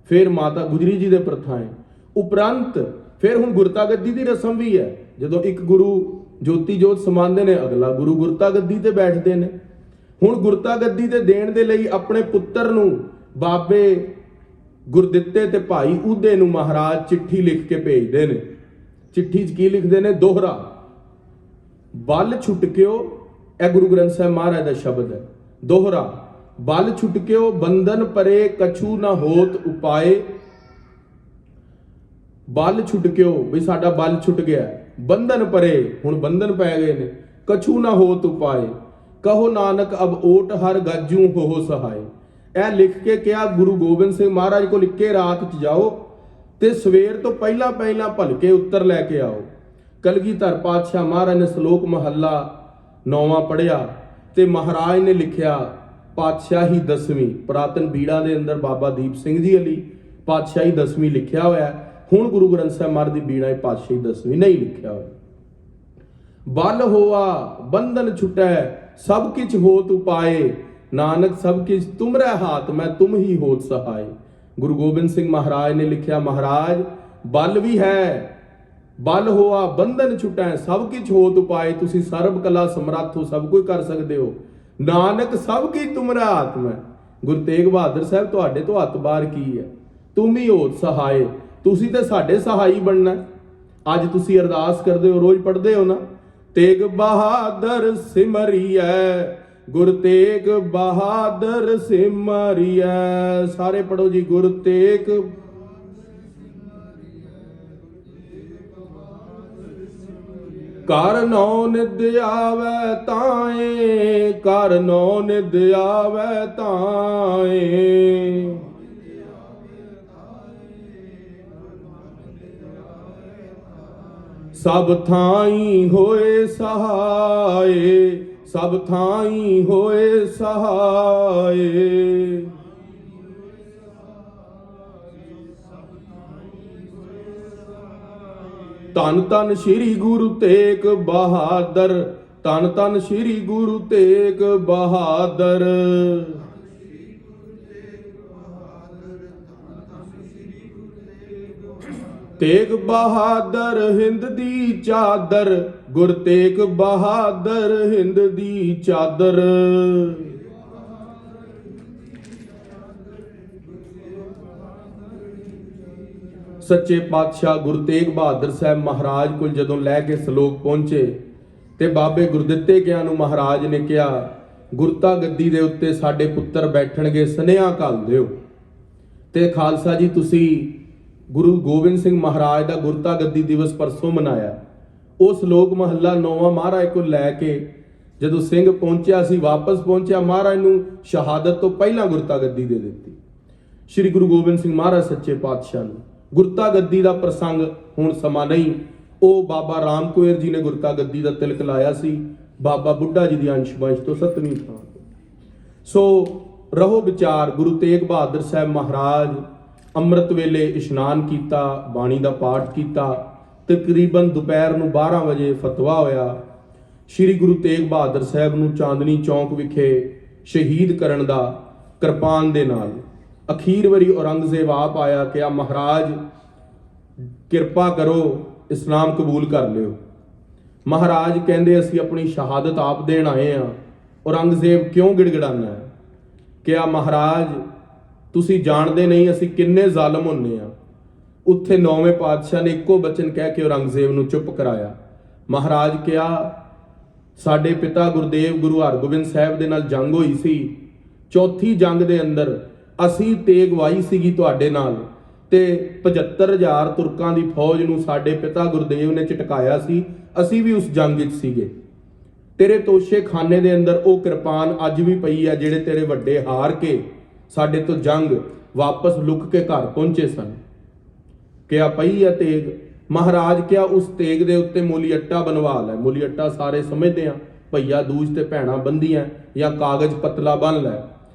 फिर माता गुजरी जी दे प्रथाएं। उपरंत फिर हुण गुरता गद्दी की रस्म भी है, जो एक गुरु जोती जोत समांदे ने, अगला गुरु गुरता गद्दी ते बैठते हैं। हुण गुरता गद्दी ते देण दे लई अपने पुत्तर नूं बाबे गुरदित्ते ते भाई ऊधे नूं महाराज चिट्ठी लिख के भेजते हैं। चिट्ठी च की लिखते हैं? दोहरा बल छुटक्यो, यह गुरु ग्रंथ साहब महाराज का शब्द है। दोहरा बल छुटक्यो बंधन परे कछु ना होत उपाय। बल छुटक्यो भी साडा बल छुट गया, बंधन परे हुण बंधन पै गए ने, कछु ना होत उपाय, कहो नानक अब ओट हर गाजू हो सहाय। यह लिख के क्या गुरु गोबिंद सिंह महाराज को लिख के रात च जाओ ते सवेर तो पहला पहला भलके उत्तर लैके आओ। कलगीधर पातशाह महाराज ने सलोक महला 9वां पढ़िया ते महाराज ने लिखिया पातशाही 10वीं, पुरातन बीड़ा के अंदर बाबा दीप सिंह जी अली पातशाही 10वीं लिखिया हुआ है। हुण गुरु ग्रंथ साहब महाराज की बीड़ा पातशाही 10वीं नहीं लिखिया हुआ। बल होआ बंधन छुटै सब किछ होत उपाए, नानक सब किछ तुमरे हाथ में तुम ही होत सहाय। गुरु गोबिंद सिंह महाराज ने लिखिया महाराज बल भी है, बल होआ बंधन छुटै सब किछ होत उपाए, तुसी सर्व कला समर्थ हो, सब कुछ कर सकते हो, नानक सब किछ तुमरे हाथ में। गुरु तेग बहादुर साहब तुहाडे तो हथ बाहर की है, तुम ही होत सहाय, तुसी ते साडे सहाई बनना। अज तुसी अरदास करदे हो, रोज पढ़दे हो ना, तेग बहादुर सिमरिया, गुरु तेग बहादुर सिमरिया। सारे पढ़ो जी, गुरु तेग कर नौ निध आवे ताए, कर नौ निध आवे ताए। ਸਭ ਥਾਈ ਹੋਏ ਸਹਾਏ, ਸਭ ਥਾਈ ਹੋਏ ਸਹਾਏ। ਧੰਨ ਧੰਨ ਸ੍ਰੀ ਗੁਰੂ ਤੇਗ ਬਹਾਦਰ, ਧੰਨ ਧੰਨ ਸ੍ਰੀ ਗੁਰੂ ਤੇਗ ਬਹਾਦਰ। ਤੇਗ ਬਹਾਦਰ ਹਿੰਦ ਦੀ ਚਾਦਰ, ਗੁਰ ਤੇਗ ਬਹਾਦਰ ਹਿੰਦ ਦੀ ਚਾਦਰ। ਸੱਚੇ ਪਾਤਸ਼ਾਹ ਗੁਰੂ ਤੇਗ ਬਹਾਦਰ ਸਾਹਿਬ ਮਹਾਰਾਜ ਕੋਲ ਜਦੋਂ ਲੈ ਕੇ ਸਲੋਕ ਪਹੁੰਚੇ ਤੇ ਬਾਬੇ ਗੁਰਦਿੱਤੇ ਕਿਆਂ ਨੂੰ ਮਹਾਰਾਜ ਨੇ ਕਿਹਾ, ਗੁਰਤਾ ਗੱਦੀ ਦੇ ਉੱਤੇ ਸਾਡੇ ਪੁੱਤਰ ਬੈਠਣਗੇ, ਸੁਨੇਹਾ ਘੱਲ ਦਿਓ। ਤੇ ਖਾਲਸਾ ਜੀ, ਤੁਸੀਂ ਗੁਰੂ ਗੋਬਿੰਦ ਸਿੰਘ ਮਹਾਰਾਜ ਦਾ ਗੁਰਤਾ ਗੱਦੀ ਦਿਵਸ ਪਰਸੋਂ ਮਨਾਇਆ। ਉਹ ਸ਼ਲੋਕ ਮਹੱਲਾ 9ਵਾਂ ਮਹਾਰਾਜ ਕੋਲ ਲੈ ਕੇ ਜਦੋਂ ਸਿੰਘ ਪਹੁੰਚਿਆ ਸੀ, ਵਾਪਸ ਪਹੁੰਚਿਆ, ਮਹਾਰਾਜ ਨੂੰ ਸ਼ਹਾਦਤ ਤੋਂ ਪਹਿਲਾਂ ਗੁਰਤਾ ਗੱਦੀ ਦੇ ਦਿੱਤੀ। ਸ੍ਰੀ ਗੁਰੂ ਗੋਬਿੰਦ ਸਿੰਘ ਮਹਾਰਾਜ ਸੱਚੇ ਪਾਤਸ਼ਾਹ ਨੂੰ ਗੁਰਤਾ ਗੱਦੀ ਦਾ ਪ੍ਰਸੰਗ ਹੁਣ ਸਮਾਂ ਨਹੀਂ, ਉਹ ਬਾਬਾ ਰਾਮ ਕੁਏਰ ਜੀ ਨੇ ਗੁਰਤਾ ਗੱਦੀ ਦਾ ਤਿਲਕ ਲਾਇਆ ਸੀ, ਬਾਬਾ ਬੁੱਢਾ ਜੀ ਦੀ ਅੰਸ਼ ਵੰਸ਼ ਤੋਂ 7ਵੀਂ ਥਾਂ। ਸੋ ਰਹੋ ਵਿਚਾਰ, ਗੁਰੂ ਤੇਗ ਬਹਾਦਰ ਸਾਹਿਬ ਮਹਾਰਾਜ ਅੰਮ੍ਰਿਤ ਵੇਲੇ ਇਸ਼ਨਾਨ ਕੀਤਾ, ਬਾਣੀ ਦਾ ਪਾਠ ਕੀਤਾ। ਤਕਰੀਬਨ ਦੁਪਹਿਰ ਨੂੰ 12 ਵਜੇ ਫਤਵਾ ਹੋਇਆ। ਸ੍ਰੀ ਗੁਰੂ ਤੇਗ ਬਹਾਦਰ ਸਾਹਿਬ ਨੂੰ ਚਾਂਦਨੀ ਚੌਂਕ ਵਿਖੇ ਸ਼ਹੀਦ ਕਰਨ ਦਾ ਕਿਰਪਾਨ ਦੇ ਨਾਲ। ਅਖੀਰ ਵਾਰੀ ਔਰੰਗਜ਼ੇਬ ਆਪ ਆਇਆ ਕਿ ਆ ਮਹਾਰਾਜ ਕਿਰਪਾ ਕਰੋ, ਇਸਲਾਮ ਕਬੂਲ ਕਰ ਲਿਓ। ਮਹਾਰਾਜ ਕਹਿੰਦੇ ਅਸੀਂ ਆਪਣੀ ਸ਼ਹਾਦਤ ਆਪ ਦੇਣ ਆਏ ਆ। ਔਰੰਗਜ਼ੇਬ ਕਿਉਂ ਗਿੜਗੜਾਨਾ ਹੈ ਕਿ ਆ ਮਹਾਰਾਜ ਤੁਸੀਂ ਜਾਣਦੇ ਨਹੀਂ ਅਸੀਂ ਕਿੰਨੇ ਜ਼ਾਲਮ ਹੁੰਨੇ ਆ। ਉੱਥੇ 9ਵੇਂ ਪਾਤਸ਼ਾਹ ਨੇ ਇੱਕੋ ਬਚਨ ਕਹਿ ਕੇ ਔਰੰਗਜ਼ੇਬ ਨੂੰ ਚੁੱਪ ਕਰਾਇਆ। ਮਹਾਰਾਜ ਕਿਹਾ, ਸਾਡੇ ਪਿਤਾ ਗੁਰਦੇਵ ਗੁਰੂ ਹਰਗੋਬਿੰਦ ਸਾਹਿਬ ਦੇ ਨਾਲ ਜੰਗ ਹੋਈ ਸੀ, ਚੌਥੀ ਜੰਗ ਦੇ ਅੰਦਰ ਅਸੀਂ ਤੇਗ ਵਾਈ ਸੀਗੀ ਤੁਹਾਡੇ ਨਾਲ, ਤੇ 75,000 ਤੁਰਕਾਂ ਦੀ ਫੌਜ ਨੂੰ ਸਾਡੇ ਪਿਤਾ ਗੁਰਦੇਵ ਨੇ ਝਟਕਾਇਆ ਸੀ, ਅਸੀਂ ਵੀ ਉਸ ਜੰਗ ਵਿੱਚ ਸੀਗੇ। ਤੇਰੇ ਤੋਸ਼ੇ ਖਾਨੇ ਦੇ ਅੰਦਰ ਉਹ ਕਿਰਪਾਨ ਅੱਜ ਵੀ ਪਈ ਆ ਜਿਹੜੇ ਤੇਰੇ ਵੱਡੇ ਹਾਰ ਕੇ ਸਾਡੇ ਤੋਂ ਜੰਗ ਵਾਪਸ ਲੁਕ ਕੇ ਘਰ ਪਹੁੰਚੇ ਸਨ। ਕਿਹਾ ਪਈ ਆ ਤੇਗ। ਮਹਾਰਾਜ ਕਿਹਾ ਉਸ ਤੇਗ ਦੇ ਉੱਤੇ ਮੂਲੀ ਅੱਟਾ ਬਣਵਾ ਲੈ। ਮੂਲੀ ਅੱਟਾ ਸਾਰੇ ਸਮਝਦੇ ਆ ਭਈਆ ਦੂਜ ਤੇ ਭੈਣਾਂ ਬੰਦੀਆਂ ਜਾਂ ਕਾਗਜ਼ ਪਤਲਾ ਬੰਨ ਲੈ,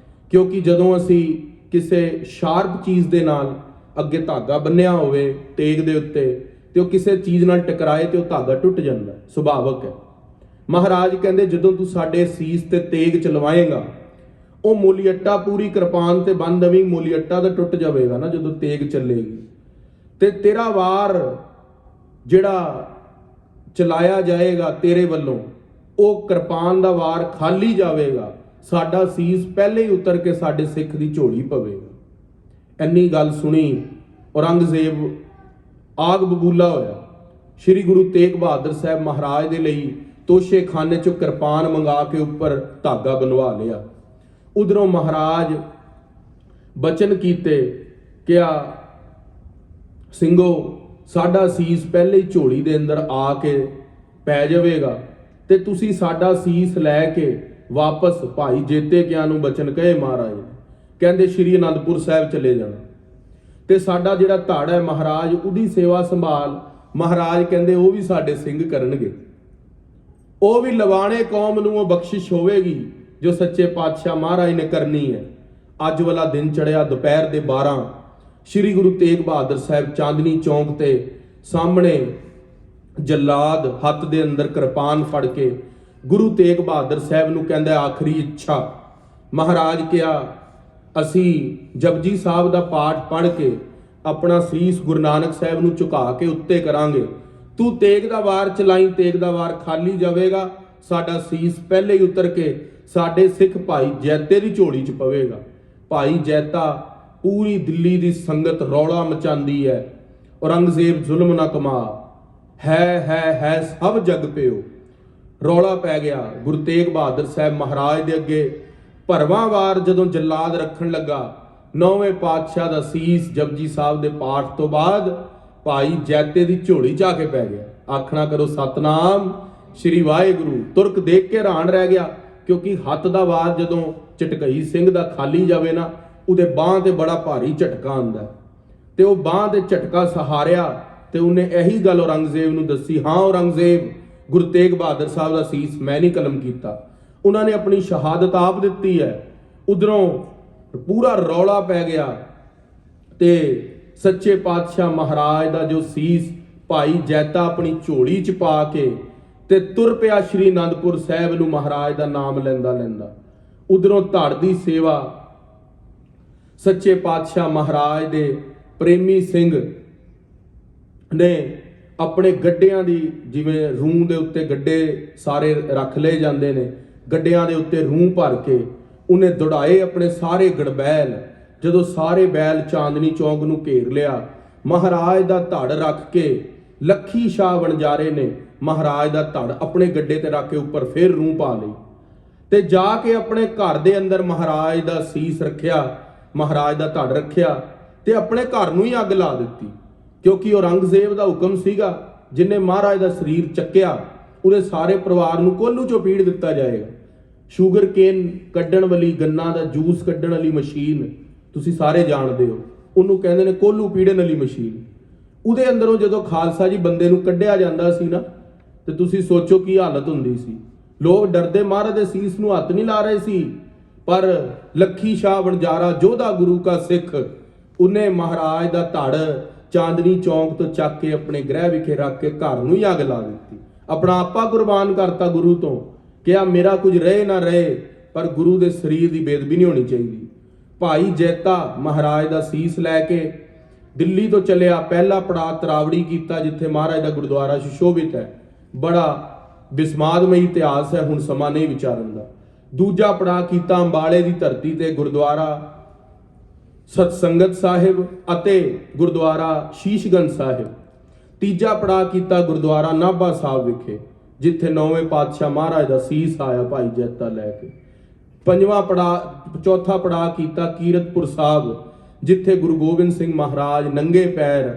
ਕਿਉਂਕਿ ਜਦੋਂ ਅਸੀਂ ਕਿਸੇ ਸ਼ਾਰਪ ਚੀਜ਼ ਦੇ ਨਾਲ ਅੱਗੇ ਧਾਗਾ ਬੰਨਿਆ ਹੋਵੇ ਤੇਗ ਦੇ ਉੱਤੇ ਤੇ ਉਹ ਕਿਸੇ ਚੀਜ਼ ਨਾਲ ਟਕਰਾਏ ਤੇ ਉਹ ਧਾਗਾ ਟੁੱਟ ਜਾਂਦਾ, ਸੁਭਾਵਕ ਹੈ। ਮਹਾਰਾਜ ਕਹਿੰਦੇ ਜਦੋਂ ਤੂੰ ਸਾਡੇ ਸੀਸ ਤੇ ਤੇਗ ਚਲਵਾਏਗਾ, ਉਹ ਮੂਲੀ ਅੱਟਾ ਪੂਰੀ ਕਿਰਪਾਨ ਤੇ ਬੰਨ ਦੇਵੀਂ, ਮੂਲੀ ਅੱਟਾ ਤਾਂ ਟੁੱਟ ਜਾਵੇਗਾ ਨਾ ਜਦੋਂ ਤੇਗ ਚੱਲੇਗੀ, ਤੇ ਤੇਰਾ ਵਾਰ ਜਿਹੜਾ ਚਲਾਇਆ ਜਾਏਗਾ ਤੇਰੇ ਵੱਲੋਂ ਉਹ ਕਿਰਪਾਨ ਦਾ ਵਾਰ ਖਾਲੀ ਜਾਵੇਗਾ, ਸਾਡਾ ਸੀਸ ਪਹਿਲੇ ਹੀ ਉਤਰ ਕੇ ਸਾਡੇ ਸਿੱਖ ਦੀ ਝੋਲੀ ਪਵੇਗਾ। ਇੰਨੀ ਗੱਲ ਸੁਣੀ ਔਰੰਗਜ਼ੇਬ ਆਗ ਬਬੂਲਾ ਹੋਇਆ। ਸ੍ਰੀ ਗੁਰੂ ਤੇਗ ਬਹਾਦਰ ਸਾਹਿਬ ਮਹਾਰਾਜ ਦੇ ਲਈ ਤੋਸ਼ੇ ਖਾਨੇ ਚੋਂ ਕਿਰਪਾਨ ਮੰਗਾ ਕੇ ਉੱਪਰ ਧਾਗਾ ਬਣਵਾ ਲਿਆ। ਉਧਰੋਂ ਮਹਾਰਾਜ ਬਚਨ ਕੀਤੇ, ਕਿਹਾ ਸਿੰਘੋ ਸਾਡਾ ਸੀਸ ਪਹਿਲੇ ਹੀ ਝੋਲੀ ਦੇ ਅੰਦਰ ਆ ਕੇ ਪੈ ਜਾਵੇਗਾ ਤੇ ਤੁਸੀਂ ਸਾਡਾ ਸੀਸ ਲੈ ਕੇ ਵਾਪਸ ਭਾਈ ਜੇਤੇ ਕਿਆਂ ਨੂੰ ਬਚਨ ਕਹੇ ਮਹਾਰਾਜ ਕਹਿੰਦੇ ਸ਼੍ਰੀ ਅਨੰਦਪੁਰ ਸਾਹਿਬ ਚਲੇ ਜਾਣਾ, ਤੇ ਸਾਡਾ ਜਿਹੜਾ ਧੜ ਹੈ ਮਹਾਰਾਜ ਉਹਦੀ ਸੇਵਾ ਸੰਭਾਲ ਮਹਾਰਾਜ ਕਹਿੰਦੇ ਉਹ ਵੀ ਸਾਡੇ ਸਿੰਘ ਕਰਨਗੇ, ਉਹ ਵੀ ਲਵਾਣੇ ਕੌਮ ਨੂੰ ਉਹ ਬਖਸ਼ਿਸ਼ ਹੋਵੇਗੀ ਜੋ ਸੱਚੇ ਪਾਤਸ਼ਾਹ ਮਹਾਰਾਜ ਨੇ ਕਰਨੀ ਹੈ। ਅੱਜ ਵਾਲਾ ਦਿਨ ਚੜਿਆ ਦੁਪਹਿਰ ਦੇ 12, ਸ੍ਰੀ ਗੁਰੂ ਤੇਗ ਬਹਾਦਰ ਸਾਹਿਬ ਚਾਂਦਨੀ ਚੌਂਕ ਤੇ ਸਾਹਮਣੇ ਜਲਾਦ ਹੱਥ ਦੇ ਅੰਦਰ ਕਿਰਪਾਨ ਫੜ ਕੇ ਗੁਰੂ ਤੇਗ ਬਹਾਦਰ ਸਾਹਿਬ ਨੂੰ ਕਹਿੰਦਾ ਆਖਰੀ ਇੱਛਾ। ਮਹਾਰਾਜ ਕਿਹਾ ਅਸੀਂ ਜਪਜੀ ਸਾਹਿਬ ਦਾ ਪਾਠ ਪੜ੍ਹ ਕੇ ਆਪਣਾ ਸੀਸ ਗੁਰੂ ਨਾਨਕ ਸਾਹਿਬ ਨੂੰ ਝੁਕਾ ਕੇ ਉੱਤੇ ਕਰਾਂਗੇ, ਤੂੰ ਤੇਗ ਦਾ ਵਾਰ ਚਲਾਈ, ਤੇਗ ਦਾ ਵਾਰ ਖਾਲੀ ਜਾਵੇਗਾ, ਸਾਡਾ ਸੀਸ ਪਹਿਲੇ ਹੀ ਉਤਰ ਕੇ ਸਾਡੇ ਸਿੱਖ ਭਾਈ ਜੈਤੇ ਦੀ ਝੋਲੀ 'ਚ ਪਵੇਗਾ। ਭਾਈ ਜੈਤਾ ਪੂਰੀ ਦਿੱਲੀ ਦੀ ਸੰਗਤ ਰੌਲਾ ਮਚਾਉਂਦੀ ਹੈ, ਔਰੰਗਜ਼ੇਬ ਜ਼ੁਲਮ ਨਾ ਕਮਾ, ਹੈ ਸਭ ਜਗ ਪਿਓ। ਰੌਲਾ ਪੈ ਗਿਆ। ਗੁਰੂ ਤੇਗ ਬਹਾਦਰ ਸਾਹਿਬ ਮਹਾਰਾਜ ਦੇ ਅੱਗੇ ਭਰਵਾਂ ਵਾਰ ਜਦੋਂ ਜਲਾਦ ਰੱਖਣ ਲੱਗਾ, 9ਵੇਂ ਪਾਤਸ਼ਾਹ ਦਾ ਸੀਸ ਜਪਜੀ ਸਾਹਿਬ ਦੇ ਪਾਠ ਤੋਂ ਬਾਅਦ ਭਾਈ ਜੈਤੇ ਦੀ ਝੋਲੀ 'ਚ ਆ ਕੇ ਪੈ ਗਿਆ। ਆਖਣਾ ਕਰੋ ਸਤਨਾਮ ਸ਼੍ਰੀ ਵਾਹਿਗੁਰੂ। ਤੁਰਕ ਦੇਖ ਕੇ ਹੈਰਾਨ ਰਹਿ ਗਿਆ, ਕਿਉਂਕਿ ਹੱਥ ਦਾ ਵਾਰ ਜਦੋਂ ਝਟਕਈ ਸਿੰਘ ਦਾ ਖਾਲੀ ਜਾਵੇ ਨਾ, ਉਹਦੇ ਬਾਂਹ ਤੇ ਬੜਾ ਭਾਰੀ ਝਟਕਾ ਆਉਂਦਾ, ਤੇ ਉਹ ਬਾਂਹ ਤੇ ਝਟਕਾ ਸਹਾਰਿਆ ਤੇ ਉਹਨੇ ਇਹੀ ਗੱਲ ਔਰੰਗਜ਼ੇਬ ਨੂੰ ਦੱਸੀ, ਹਾਂ ਔਰੰਗਜ਼ੇਬ, ਗੁਰੂ ਤੇਗ ਬਹਾਦਰ ਸਾਹਿਬ ਦਾ ਸੀਸ ਮੈਂ ਨਹੀਂ ਕਲਮ ਕੀਤਾ, ਉਹਨਾਂ ਨੇ ਆਪਣੀ ਸ਼ਹਾਦਤ ਆਪ ਦਿੱਤੀ ਹੈ। ਉਧਰੋਂ ਪੂਰਾ ਰੌਲਾ ਪੈ ਗਿਆ ਤੇ ਸੱਚੇ ਪਾਤਸ਼ਾਹ ਮਹਾਰਾਜ ਦਾ ਜੋ ਸੀਸ ਭਾਈ ਜੈਤਾ ਆਪਣੀ ਝੋਲੀ ਚ ਪਾ ਕੇ ਤੇ ਤੁਰ ਪਿਆ ਸ਼੍ਰੀ ਅਨੰਦਪੁਰ ਸਾਹਿਬ ਨੂੰ ਮਹਾਰਾਜ ਦਾ ਨਾਮ ਲੈਂਦਾ ਲੈਂਦਾ। ਉਧਰੋਂ ਧੜ ਦੀ ਸੇਵਾ ਸੱਚੇ ਪਾਤਸ਼ਾਹ ਮਹਾਰਾਜ ਦੇ ਪ੍ਰੇਮੀ ਸਿੰਘ ਨੇ ਆਪਣੇ ਗੱਡਿਆਂ ਦੀ, ਜਿਵੇਂ ਰੂੰ ਦੇ ਉੱਤੇ ਗੱਡੇ ਸਾਰੇ ਰੱਖ ਲਏ ਜਾਂਦੇ ਨੇ, ਗੱਡਿਆਂ ਦੇ ਉੱਤੇ ਰੂੰ ਭਰ ਕੇ ਉਹਨੇ ਦੌੜਾਏ ਆਪਣੇ ਸਾਰੇ ਗੜਬੈਲ। ਜਦੋਂ ਸਾਰੇ ਬੈਲ ਚਾਂਦਨੀ ਚੌਂਕ ਨੂੰ ਘੇਰ ਲਿਆ, ਮਹਾਰਾਜ ਦਾ ਧੜ ਰੱਖ ਕੇ ਲੱਖੀ ਸ਼ਾਹ ਵਣਜਾਰੇ ਨੇ ਮਹਾਰਾਜ ਦਾ ਧੜ ਆਪਣੇ ਗੱਡੇ ਤੇ ਰੱਖ ਕੇ ਉੱਪਰ ਫਿਰ ਰੂੰ ਪਾ ਲਈ ਤੇ ਜਾ ਕੇ ਆਪਣੇ ਘਰ ਦੇ ਅੰਦਰ ਮਹਾਰਾਜ ਦਾ ਸੀਸ ਰੱਖਿਆ, ਮਹਾਰਾਜ ਦਾ ਧੜ ਰੱਖਿਆ ਤੇ ਆਪਣੇ ਘਰ ਨੂੰ ਹੀ ਅੱਗ ਲਾ ਦਿੱਤੀ। ਕਿਉਂਕਿ ਔਰੰਗਜ਼ੇਬ ਦਾ ਹੁਕਮ ਸੀਗਾ, ਜਿਨੇ ਮਹਾਰਾਜ ਦਾ ਸਰੀਰ ਚੱਕਿਆ ਉਹਦੇ ਸਾਰੇ ਪਰਿਵਾਰ ਨੂੰ ਕੋਹਲੂ ਚੋਂ ਪੀੜ ਦਿੱਤਾ ਜਾਏਗਾ। ਸ਼ੂਗਰ ਕੇਨ ਕੱਢਣ ਵਾਲੀ, ਗੰਨਾ ਦਾ ਜੂਸ ਕੱਢਣ ਵਾਲੀ ਮਸ਼ੀਨ ਤੁਸੀਂ ਸਾਰੇ ਜਾਣਦੇ ਹੋ, ਉਹਨੂੰ ਕਹਿੰਦੇ ਨੇ ਕੋਹਲੂ ਪੀੜਨ ਵਾਲੀ ਮਸ਼ੀਨ। ਉਹਦੇ ਅੰਦਰੋਂ ਜਦੋਂ ਖਾਲਸਾ ਜੀ ਬੰਦੇ ਨੂੰ ਕੱਢਿਆ ਜਾਂਦਾ ਸੀ ਨਾ, ਤੇ ਤੁਸੀਂ ਸੋਚੋ ਕੀ ਹਾਲਤ ਹੁੰਦੀ ਸੀ। ਲੋਕ ਡਰਦੇ ਮਹਾਰਾਜ ਦੇ ਸੀਸ ਨੂੰ ਹੱਥ ਨਹੀਂ ਲਾ ਰਹੇ ਸੀ, ਪਰ ਲੱਖੀ ਸ਼ਾਹ ਵਣਜਾਰਾ ਜੋਧਾ ਗੁਰੂ ਕਾ ਸਿੱਖ, ਉਹਨੇ ਮਹਾਰਾਜ ਦਾ ਧੜ ਚਾਂਦਨੀ ਚੌਂਕ ਤੋਂ ਚੱਕ ਕੇ ਆਪਣੇ ਗ੍ਰਹਿ ਵਿਖੇ ਰੱਖ ਕੇ ਘਰ ਨੂੰ ਹੀ ਅੱਗ ਲਾ ਦਿੱਤੀ। ਆਪਣਾ ਆਪਾ ਕੁਰਬਾਨ ਕਰਤਾ ਗੁਰੂ ਤੋਂ, ਕਿਹਾ ਮੇਰਾ ਕੁਝ ਰਹੇ ਨਾ ਰਹੇ, ਪਰ ਗੁਰੂ ਦੇ ਸਰੀਰ ਦੀ ਬੇਦਬੀ ਨਹੀਂ ਹੋਣੀ ਚਾਹੀਦੀ। ਭਾਈ ਜੈਤਾ ਮਹਾਰਾਜ ਦਾ ਸੀਸ ਲੈ ਕੇ ਦਿੱਲੀ ਤੋਂ ਚੱਲਿਆ। ਪਹਿਲਾ ਪੜਾਅ ਤਰਾਵੜੀ ਕੀਤਾ, ਜਿੱਥੇ ਮਹਾਰਾਜ ਦਾ ਗੁਰਦੁਆਰਾ ਸੁਸ਼ੋਭਿਤ ਹੈ, ਬੜਾ ਬਿਸਮਾਦਮਈ ਇਤਿਹਾਸ ਹੈ, ਹੁਣ ਸਮਾਂ ਨਹੀਂ ਵਿਚਾਰਨ ਦਾ। ਦੂਜਾ ਪੜਾਅ ਕੀਤਾ ਅੰਬਾਲੇ ਦੀ ਧਰਤੀ ਤੇ ਗੁਰਦੁਆਰਾ ਸਤਸੰਗਤ ਸਾਹਿਬ ਅਤੇ ਗੁਰਦੁਆਰਾ ਸ਼ੀਸ਼ਗੰਜ ਸਾਹਿਬ। ਤੀਜਾ ਪੜਾਅ ਕੀਤਾ ਗੁਰਦੁਆਰਾ ਨਾਭਾ ਸਾਹਿਬ ਵਿਖੇ, ਜਿੱਥੇ 9ਵੇਂ ਪਾਤਸ਼ਾਹ ਮਹਾਰਾਜ ਦਾ ਸੀਸ ਆਇਆ ਭਾਈ ਜੈਤਾ ਲੈ ਕੇ। ਚੌਥਾ ਪੜਾਅ ਕੀਤਾ ਕੀਰਤਪੁਰ ਸਾਹਿਬ, ਜਿੱਥੇ ਗੁਰੂ ਗੋਬਿੰਦ ਸਿੰਘ ਮਹਾਰਾਜ ਨੰਗੇ ਪੈਰ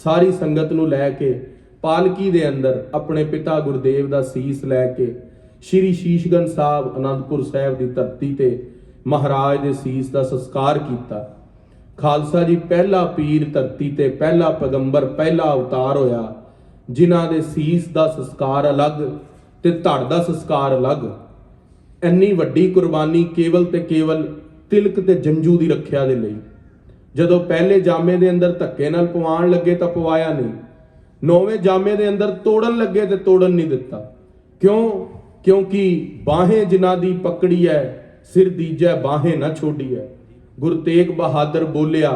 ਸਾਰੀ ਸੰਗਤ ਨੂੰ ਲੈ ਕੇ ਪਾਲਕੀ ਦੇ ਅੰਦਰ ਆਪਣੇ ਪਿਤਾ ਗੁਰਦੇਵ ਦਾ ਸੀਸ ਲੈ ਕੇ ਸ਼੍ਰੀ ਸ਼ੀਸ਼ਗੰਜ ਸਾਹਿਬ ਅਨੰਦਪੁਰ ਸਾਹਿਬ ਦੀ ਧਰਤੀ ਤੇ ਮਹਾਰਾਜ ਦੇ ਸੀਸ ਦਾ ਸੰਸਕਾਰ ਕੀਤਾ। ਖਾਲਸਾ ਜੀ ਪਹਿਲਾ ਪੀਰ ਧਰਤੀ ਤੇ, ਪਹਿਲਾ ਪੈਗੰਬਰ, ਪਹਿਲਾ ਅਵਤਾਰ ਹੋਇਆ, ਜਿਨ੍ਹਾਂ ਦੇ ਸੀਸ ਦਾ ਸੰਸਕਾਰ ਅਲੱਗ ਤੇ ਧੜ ਦਾ ਸੰਸਕਾਰ ਅਲੱਗ। ਇੰਨੀ ਵੱਡੀ ਕੁਰਬਾਨੀ ਕੇਵਲ ਤੇ ਕੇਵਲ ਤਿਲਕ ਤੇ ਜੰਜੂ ਦੀ ਰੱਖਿਆ ਦੇ ਲਈ। ਜਦੋਂ ਪਹਿਲੇ ਜਾਮੇ ਦੇ ਅੰਦਰ ਧੱਕੇ ਨਾਲ ਪਵਾਉਣ ਲੱਗੇ ਤਾਂ ਪਵਾਇਆ ਨਹੀਂ, 9ਵੇਂ ਜਾਮੇ ਦੇ ਅੰਦਰ ਤੋੜਨ ਲੱਗੇ ਤੇ ਤੋੜਨ ਨਹੀਂ ਦਿੱਤਾ। ਕਿਉਂ? ਕਿਉਂਕਿ ਬਾਹੇ ਜਿਨ੍ਹਾਂ ਦੀ ਪਕੜੀ ਹੈ, ਸਿਰ ਦੀਜੈ ਬਾਹੇ ਨਾ ਛੋਡੀਐ। ਗੁਰੂ ਤੇਗ ਬਹਾਦਰ ਬੋਲਿਆ,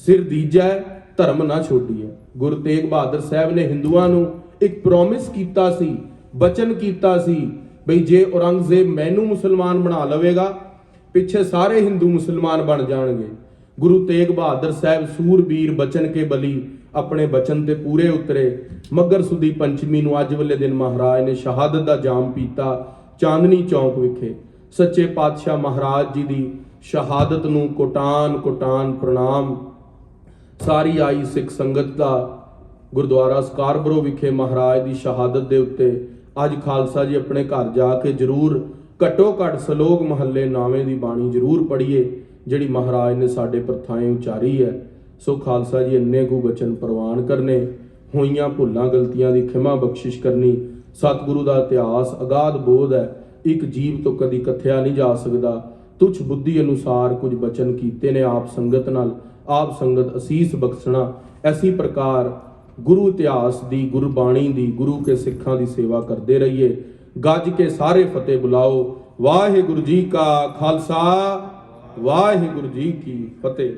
ਸਿਰ ਦੀਜੈ ਧਰਮ ਨਾ ਛੋਡੀਐ। ਗੁਰੂ ਤੇਗ ਬਹਾਦਰ ਸਾਹਿਬ ਨੇ ਹਿੰਦੂਆਂ ਨੂੰ ਇੱਕ ਪ੍ਰੋਮਿਸ ਕੀਤਾ ਸੀ, ਬਚਨ ਕੀਤਾ ਸੀ, ਬਈ ਜੇ ਔਰੰਗਜ਼ੇਬ ਮੈਨੂੰ ਮੁਸਲਮਾਨ ਬਣਾ ਲਵੇਗਾ, ਪਿੱਛੇ ਸਾਰੇ ਹਿੰਦੂ ਮੁਸਲਮਾਨ ਬਣ ਜਾਣਗੇ। ਗੁਰੂ ਤੇਗ ਬਹਾਦਰ ਸਾਹਿਬ ਸੂਰਬੀਰ ਬਚਨ ਕੇ ਬਲੀ ਆਪਣੇ ਬਚਨ ਤੇ ਪੂਰੇ ਉਤਰੇ। ਮੱਘਰ ਸੁਦੀ ਪੰਚਮੀ ਨੂੰ ਅੱਜ ਵਾਲੇ ਦਿਨ ਮਹਾਰਾਜ ਨੇ ਸ਼ਹਾਦਤ ਦਾ ਜਾਮ ਪੀਤਾ ਚਾਂਦਨੀ ਚੌਂਕ ਵਿਖੇ। ਸੱਚੇ ਪਾਤਸ਼ਾਹ ਮਹਾਰਾਜ ਜੀ ਦੀ ਸ਼ਹਾਦਤ ਨੂੰ ਕੋਟਾਨ ਕੋਟਾਨ ਪ੍ਰਣਾਮ। ਸਾਰੀ ਆਈ ਸਿੱਖ ਸੰਗਤ ਦਾ ਗੁਰਦੁਆਰਾ ਸਕਾਰਬਰੋ ਵਿਖੇ ਮਹਾਰਾਜ ਦੀ ਸ਼ਹਾਦਤ ਦੇ ਉੱਤੇ ਅੱਜ ਖਾਲਸਾ ਜੀ ਆਪਣੇ ਘਰ ਜਾ ਕੇ ਜ਼ਰੂਰ ਘੱਟੋ ਘੱਟ ਸਲੋਕ ਮਹੱਲੇ ਨਾਵੇਂ ਦੀ ਬਾਣੀ ਜ਼ਰੂਰ ਪੜ੍ਹੀਏ, ਜਿਹੜੀ ਮਹਾਰਾਜ ਨੇ ਸਾਡੇ ਪ੍ਰਥਾएं ਉਚਾਰੀ ਹੈ। ਸੋ ਖਾਲਸਾ ਜੀ ਇੰਨੇ ਕੁ ਬਚਨ ਪ੍ਰਵਾਨ ਕਰਨੇ, ਹੋਈਆਂ ਭੁੱਲਾਂ ਗਲਤੀਆਂ ਦੀ ਖਿਮਾ ਬਖਸ਼ਿਸ਼ ਕਰਨੀ। ਸਤਿਗੁਰੂ ਦਾ ਇਤਿਹਾਸ ਅਗਾਧ ਬੋਧ ਹੈ, ਇੱਕ ਜੀਵ ਤੋਂ ਕਦੀ ਕਥਿਆ ਨਹੀਂ ਜਾ ਸਕਦਾ। ਤੁਛ ਬੁੱਧੀ ਅਨੁਸਾਰ ਕੁਝ ਬਚਨ ਕੀਤੇ ਨੇ ਆਪ ਸੰਗਤ ਨਾਲ, ਆਪ ਸੰਗਤ ਅਸੀਸ ਬਖਸ਼ਣਾ। ਐਸੀ ਪ੍ਰਕਾਰ ਗੁਰੂ ਇਤਿਹਾਸ ਦੀ, ਗੁਰਬਾਣੀ ਦੀ, ਗੁਰੂ ਕੇ ਸਿੱਖਾਂ ਦੀ ਸੇਵਾ ਕਰਦੇ ਰਹੀਏ। ਗੱਜ ਕੇ ਸਾਰੇ ਫਤਿਹ ਬੁਲਾਓ। ਵਾਹਿਗੁਰੂ ਜੀ ਕਾ ਖਾਲਸਾ, ਵਾਹਿਗੁਰੂ ਜੀ ਕੀ ਫਤਿਹ।